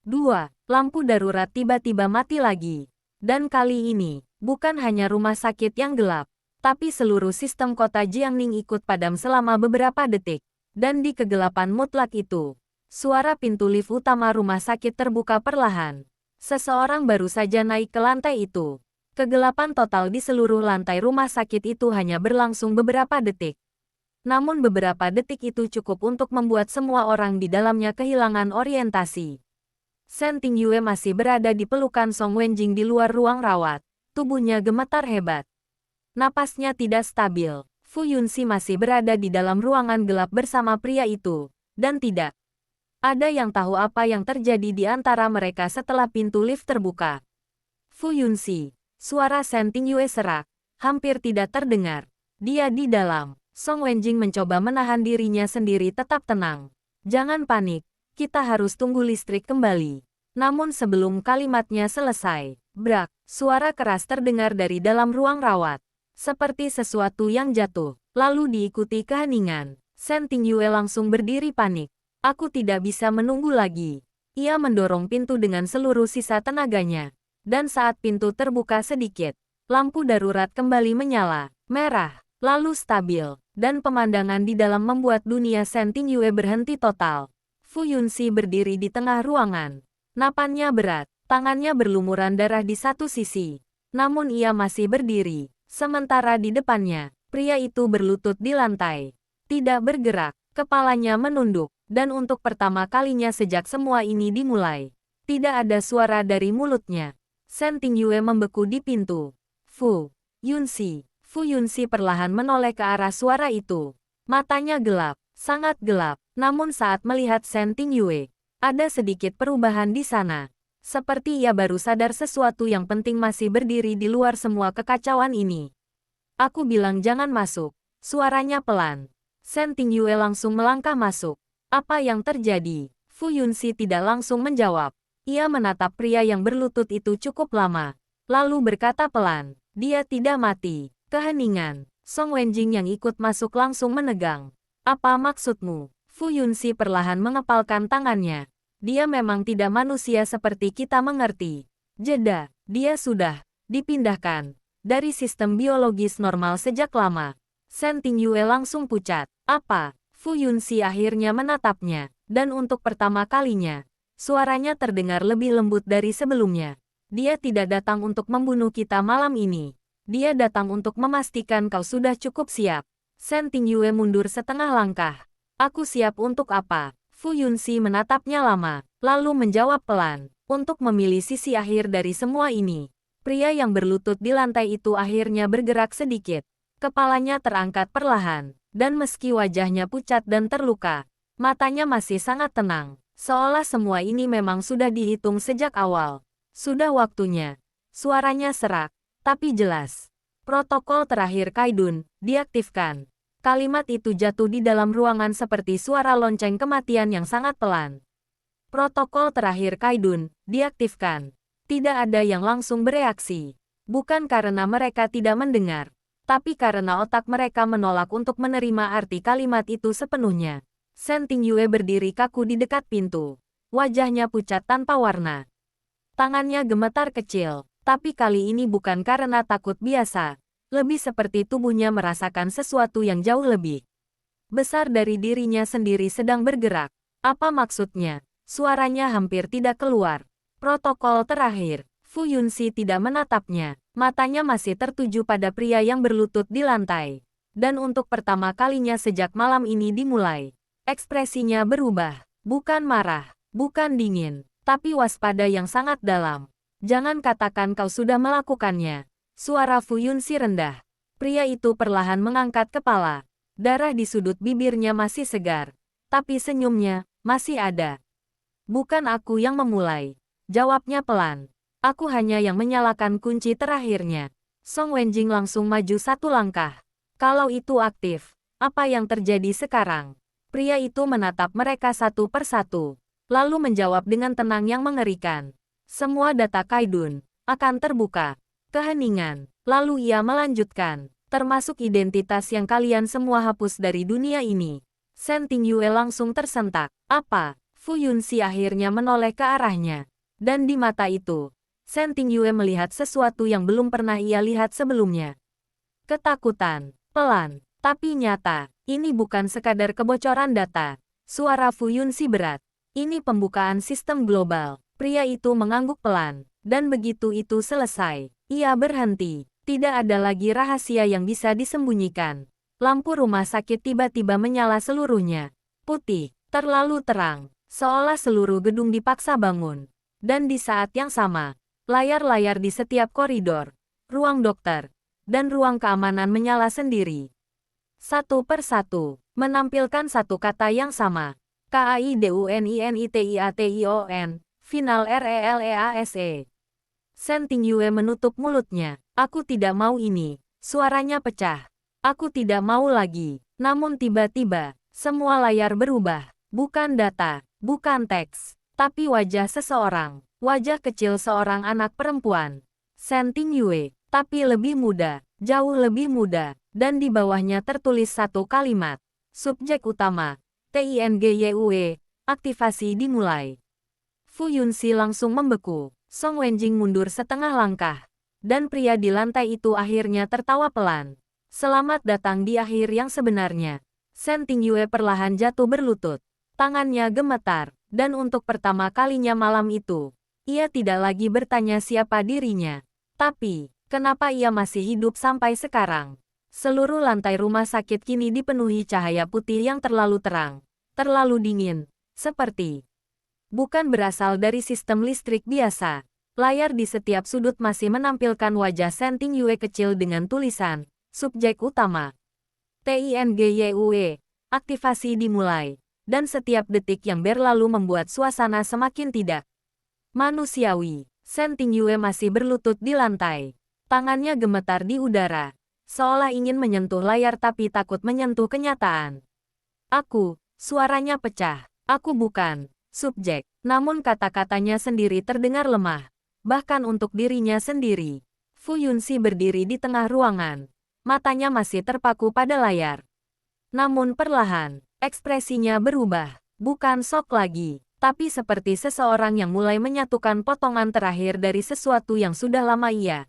dua. Lampu darurat tiba-tiba mati lagi. Dan kali ini, bukan hanya rumah sakit yang gelap, tapi seluruh sistem kota Jiangning ikut padam selama beberapa detik. Dan di kegelapan mutlak itu, suara pintu lift utama rumah sakit terbuka perlahan. Seseorang baru saja naik ke lantai itu. Kegelapan total di seluruh lantai rumah sakit itu hanya berlangsung beberapa detik. Namun beberapa detik itu cukup untuk membuat semua orang di dalamnya kehilangan orientasi. Shen Ting Yue masih berada di pelukan Song Wenjing di luar ruang rawat. Tubuhnya gemetar hebat. Napasnya tidak stabil. Fu Yunxi masih berada di dalam ruangan gelap bersama pria itu. Dan tidak ada yang tahu apa yang terjadi di antara mereka setelah pintu lift terbuka. Fu Yunxi, suara Shen Ting Yue serak, hampir tidak terdengar. Dia di dalam. Song Wenjing mencoba menahan dirinya sendiri tetap tenang. Jangan panik, kita harus tunggu listrik kembali. Namun sebelum kalimatnya selesai, brak, suara keras terdengar dari dalam ruang rawat. Seperti sesuatu yang jatuh, lalu diikuti keheningan. Shen Ting Yue langsung berdiri panik. Aku tidak bisa menunggu lagi. Ia mendorong pintu dengan seluruh sisa tenaganya. Dan saat pintu terbuka sedikit, lampu darurat kembali menyala, merah, lalu stabil. Dan pemandangan di dalam membuat dunia Shen Ting Yue berhenti total. Fu Yunxi berdiri di tengah ruangan. Napannya berat, tangannya berlumuran darah di satu sisi. Namun ia masih berdiri. Sementara di depannya, pria itu berlutut di lantai. Tidak bergerak, kepalanya menunduk. Dan untuk pertama kalinya sejak semua ini dimulai, tidak ada suara dari mulutnya. Shen Ting Yue membeku di pintu. Fu Yunxi perlahan menoleh ke arah suara itu. Matanya gelap, sangat gelap. Namun saat melihat Shen Ting Yue, ada sedikit perubahan di sana. Seperti ia baru sadar sesuatu yang penting masih berdiri di luar semua kekacauan ini. Aku bilang jangan masuk. Suaranya pelan. Shen Ting Yue langsung melangkah masuk. Apa yang terjadi? Fu Yunxi tidak langsung menjawab. Ia menatap pria yang berlutut itu cukup lama. Lalu berkata pelan, dia tidak mati. Keheningan. Song Wenjing yang ikut masuk langsung menegang. Apa maksudmu? Fu Yunxi perlahan mengepalkan tangannya. Dia memang tidak manusia seperti kita mengerti. Jeda, dia sudah dipindahkan dari sistem biologis normal sejak lama. Shen Ting Yue langsung pucat. Apa? Fu Yunxi akhirnya menatapnya, dan untuk pertama kalinya, suaranya terdengar lebih lembut dari sebelumnya. Dia tidak datang untuk membunuh kita malam ini. Dia datang untuk memastikan kau sudah cukup siap. Shen Ting Yue mundur setengah langkah. Aku siap untuk apa? Fu Yunxi menatapnya lama, lalu menjawab pelan. Untuk memilih sisi akhir dari semua ini. Pria yang berlutut di lantai itu akhirnya bergerak sedikit. Kepalanya terangkat perlahan, dan meski wajahnya pucat dan terluka, matanya masih sangat tenang, seolah semua ini memang sudah dihitung sejak awal. Sudah waktunya. Suaranya serak, tapi jelas. Protokol terakhir Kaidun, diaktifkan. Kalimat itu jatuh di dalam ruangan seperti suara lonceng kematian yang sangat pelan. Protokol terakhir Kaidun, diaktifkan. Tidak ada yang langsung bereaksi. Bukan karena mereka tidak mendengar, tapi karena otak mereka menolak untuk menerima arti kalimat itu sepenuhnya. Shen Tingyue berdiri kaku di dekat pintu. Wajahnya pucat tanpa warna. Tangannya gemetar kecil, tapi kali ini bukan karena takut biasa. Lebih seperti tubuhnya merasakan sesuatu yang jauh lebih besar dari dirinya sendiri sedang bergerak. Apa maksudnya? Suaranya hampir tidak keluar. Protokol terakhir. Fu Yunxi tidak menatapnya. Matanya masih tertuju pada pria yang berlutut di lantai. Dan untuk pertama kalinya sejak malam ini dimulai, ekspresinya berubah. Bukan marah, bukan dingin, tapi waspada yang sangat dalam. Jangan katakan kau sudah melakukannya. Suara Fu Yunxi rendah. Pria itu perlahan mengangkat kepala. Darah di sudut bibirnya masih segar. Tapi senyumnya masih ada. Bukan aku yang memulai. Jawabnya pelan. Aku hanya yang menyalakan kunci terakhirnya. Song Wenjing langsung maju satu langkah. Kalau itu aktif, apa yang terjadi sekarang? Pria itu menatap mereka satu persatu, lalu menjawab dengan tenang yang mengerikan. Semua data Kaidun akan terbuka. Keheningan. Lalu ia melanjutkan, termasuk identitas yang kalian semua hapus dari dunia ini. Shen Tingyue langsung tersentak. Apa? Fu Yunxi akhirnya menoleh ke arahnya. Dan di mata itu, Shen Tingyue melihat sesuatu yang belum pernah ia lihat sebelumnya. Ketakutan, pelan, tapi nyata. Ini bukan sekadar kebocoran data. Suara Fu Yunxi berat. Ini pembukaan sistem global. Pria itu mengangguk pelan. Dan begitu itu selesai, ia berhenti. Tidak ada lagi rahasia yang bisa disembunyikan. Lampu rumah sakit tiba-tiba menyala seluruhnya. Putih, terlalu terang. Seolah seluruh gedung dipaksa bangun. Dan di saat yang sama, layar-layar di setiap koridor, ruang dokter, dan ruang keamanan menyala sendiri. Satu persatu, menampilkan satu kata yang sama. KAIDUNINITIATION, final RELEASE. Shen Tingyue menutup mulutnya. Aku tidak mau ini. Suaranya pecah. Aku tidak mau lagi. Namun tiba-tiba, semua layar berubah. Bukan data, bukan teks, tapi wajah seseorang. Wajah kecil seorang anak perempuan. Shen Tingyue, tapi lebih muda, jauh lebih muda. Dan di bawahnya tertulis satu kalimat. Subjek utama, TINGYUE, aktivasi dimulai. Fu Yunxi langsung membeku. Song Wenjing mundur setengah langkah. Dan pria di lantai itu akhirnya tertawa pelan. Selamat datang di akhir yang sebenarnya. Shen Tingyue perlahan jatuh berlutut. Tangannya gemetar. Dan untuk pertama kalinya malam itu, ia tidak lagi bertanya siapa dirinya. Tapi, kenapa ia masih hidup sampai sekarang? Seluruh lantai rumah sakit kini dipenuhi cahaya putih yang terlalu terang, terlalu dingin, seperti bukan berasal dari sistem listrik biasa. Layar di setiap sudut masih menampilkan wajah Shen Tingyue kecil dengan tulisan, subjek utama. TINGYUE, aktivasi dimulai. Dan setiap detik yang berlalu membuat suasana semakin tidak manusiawi. Shen Tingyue masih berlutut di lantai. Tangannya gemetar di udara. Seolah ingin menyentuh layar tapi takut menyentuh kenyataan. Suaranya pecah. Aku bukan subjek. Namun kata-katanya sendiri terdengar lemah. Bahkan untuk dirinya sendiri. Fu Yunxi berdiri di tengah ruangan. Matanya masih terpaku pada layar. Namun perlahan, ekspresinya berubah. Bukan shock lagi, tapi seperti seseorang yang mulai menyatukan potongan terakhir dari sesuatu yang sudah lama ia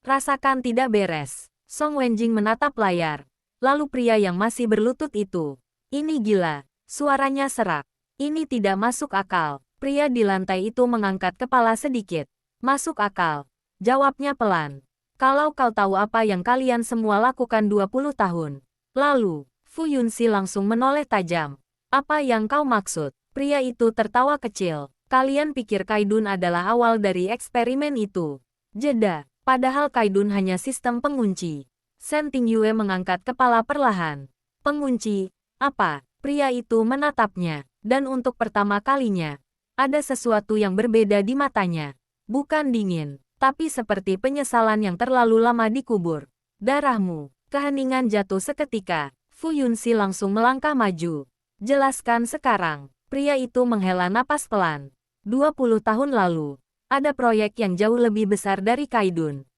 rasakan tidak beres. Song Wenjing menatap layar. Lalu pria yang masih berlutut itu. Ini gila. Suaranya serak. Ini tidak masuk akal. Pria di lantai itu mengangkat kepala sedikit. Masuk akal. Jawabnya pelan. Kalau kau tahu apa yang kalian semua lakukan 20 tahun lalu. Fu Yunxi langsung menoleh tajam. Apa yang kau maksud? Pria itu tertawa kecil. Kalian pikir Kaidun adalah awal dari eksperimen itu? Jeda. Padahal Kaidun hanya sistem pengunci. Shen Tingyue mengangkat kepala perlahan. Pengunci, apa? Pria itu menatapnya, dan untuk pertama kalinya, ada sesuatu yang berbeda di matanya. Bukan dingin, tapi seperti penyesalan yang terlalu lama dikubur. Darahmu, keheningan jatuh seketika. Fu Yunxi langsung melangkah maju. Jelaskan sekarang. Pria itu menghela napas pelan. 20 tahun lalu, ada proyek yang jauh lebih besar dari Kaidun.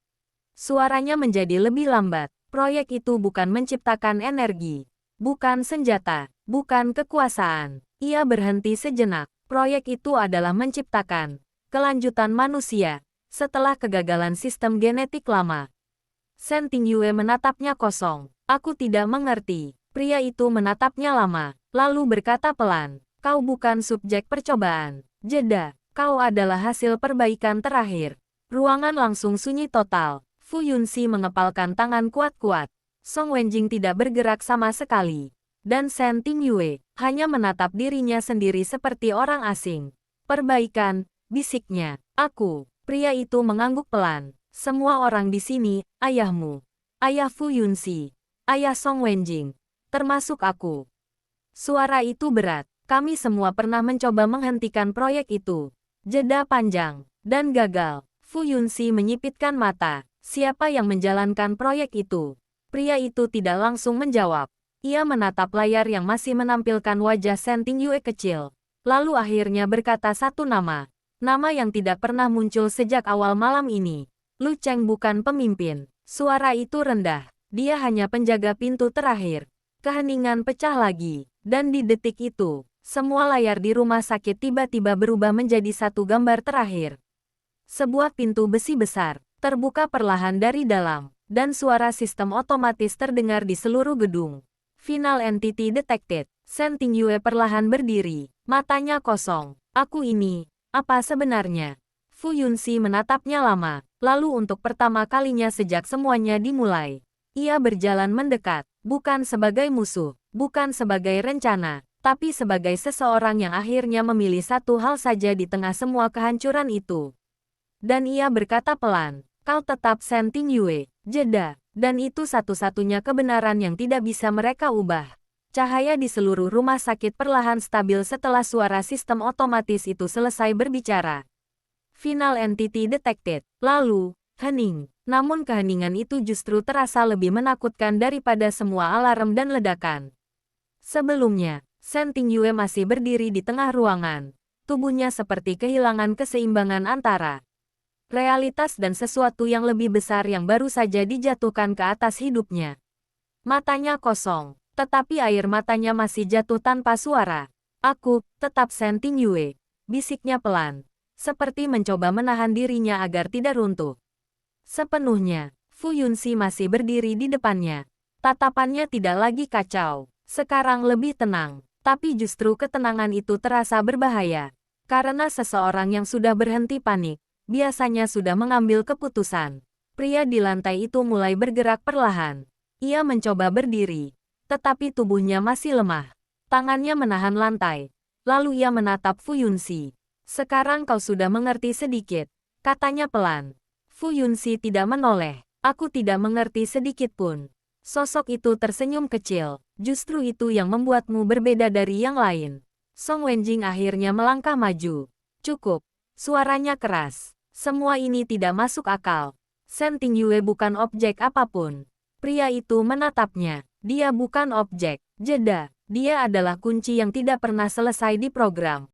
Suaranya menjadi lebih lambat. Proyek itu bukan menciptakan energi, bukan senjata, bukan kekuasaan. Ia berhenti sejenak. Proyek itu adalah menciptakan kelanjutan manusia setelah kegagalan sistem genetik lama. Shen Tingyue menatapnya kosong. Aku tidak mengerti. Pria itu menatapnya lama, lalu berkata pelan, kau bukan subjek percobaan. Jeda, kau adalah hasil perbaikan terakhir. Ruangan langsung sunyi total. Fu Yunxi mengepalkan tangan kuat-kuat. Song Wenjing tidak bergerak sama sekali. Dan Shen Tingyue hanya menatap dirinya sendiri seperti orang asing. Perbaikan, bisiknya. Aku. Pria itu mengangguk pelan. Semua orang di sini, ayahmu, ayah Fu Yunxi, ayah Song Wenjing, termasuk aku. Suara itu berat. Kami semua pernah mencoba menghentikan proyek itu. Jeda panjang, dan gagal. Fu Yunxi menyipitkan mata. Siapa yang menjalankan proyek itu? Pria itu tidak langsung menjawab. Ia menatap layar yang masih menampilkan wajah Shen Tingyue kecil. Lalu akhirnya berkata satu nama. Nama yang tidak pernah muncul sejak awal malam ini. Lu Cheng bukan pemimpin. Suara itu rendah. Dia hanya penjaga pintu terakhir. Keheningan pecah lagi. Dan di detik itu, semua layar di rumah sakit tiba-tiba berubah menjadi satu gambar terakhir. Sebuah pintu besi besar terbuka perlahan dari dalam. Dan suara sistem otomatis terdengar di seluruh gedung. Final entity detected. Shen Tingyue perlahan berdiri. Matanya kosong. Aku ini, apa sebenarnya? Fu Yunxi menatapnya lama. Lalu untuk pertama kalinya sejak semuanya dimulai. Ia berjalan mendekat. Bukan sebagai musuh. Bukan sebagai rencana. Tapi sebagai seseorang yang akhirnya memilih satu hal saja di tengah semua kehancuran itu. Dan ia berkata pelan. Kau tetap Shen Tingyue. Jeda. Dan itu satu-satunya kebenaran yang tidak bisa mereka ubah. Cahaya di seluruh rumah sakit perlahan stabil setelah suara sistem otomatis itu selesai berbicara. Final entity detected. Lalu, hening. Namun keheningan itu justru terasa lebih menakutkan daripada semua alarm dan ledakan. Sebelumnya, Shen Tingyue masih berdiri di tengah ruangan. Tubuhnya seperti kehilangan keseimbangan antara realitas dan sesuatu yang lebih besar yang baru saja dijatuhkan ke atas hidupnya. Matanya kosong, tetapi air matanya masih jatuh tanpa suara. Aku, tetap Shen Tingyue, bisiknya pelan, seperti mencoba menahan dirinya agar tidak runtuh. Sepenuhnya, Fu Yunxi masih berdiri di depannya. Tatapannya tidak lagi kacau, sekarang lebih tenang, tapi justru ketenangan itu terasa berbahaya. Karena seseorang yang sudah berhenti panik, biasanya sudah mengambil keputusan. Pria di lantai itu mulai bergerak perlahan. Ia mencoba berdiri, tetapi tubuhnya masih lemah. Tangannya menahan lantai. Lalu ia menatap Fu Yunxi. Sekarang kau sudah mengerti sedikit, katanya pelan. Fu Yunxi tidak menoleh. Aku tidak mengerti sedikit pun. Sosok itu tersenyum kecil. Justru itu yang membuatmu berbeda dari yang lain. Song Wenjing akhirnya melangkah maju. Cukup. Suaranya keras. Semua ini tidak masuk akal. Shen Tingyue bukan objek apapun. Pria itu menatapnya. Dia bukan objek. Jeda. Dia adalah kunci yang tidak pernah selesai diprogram.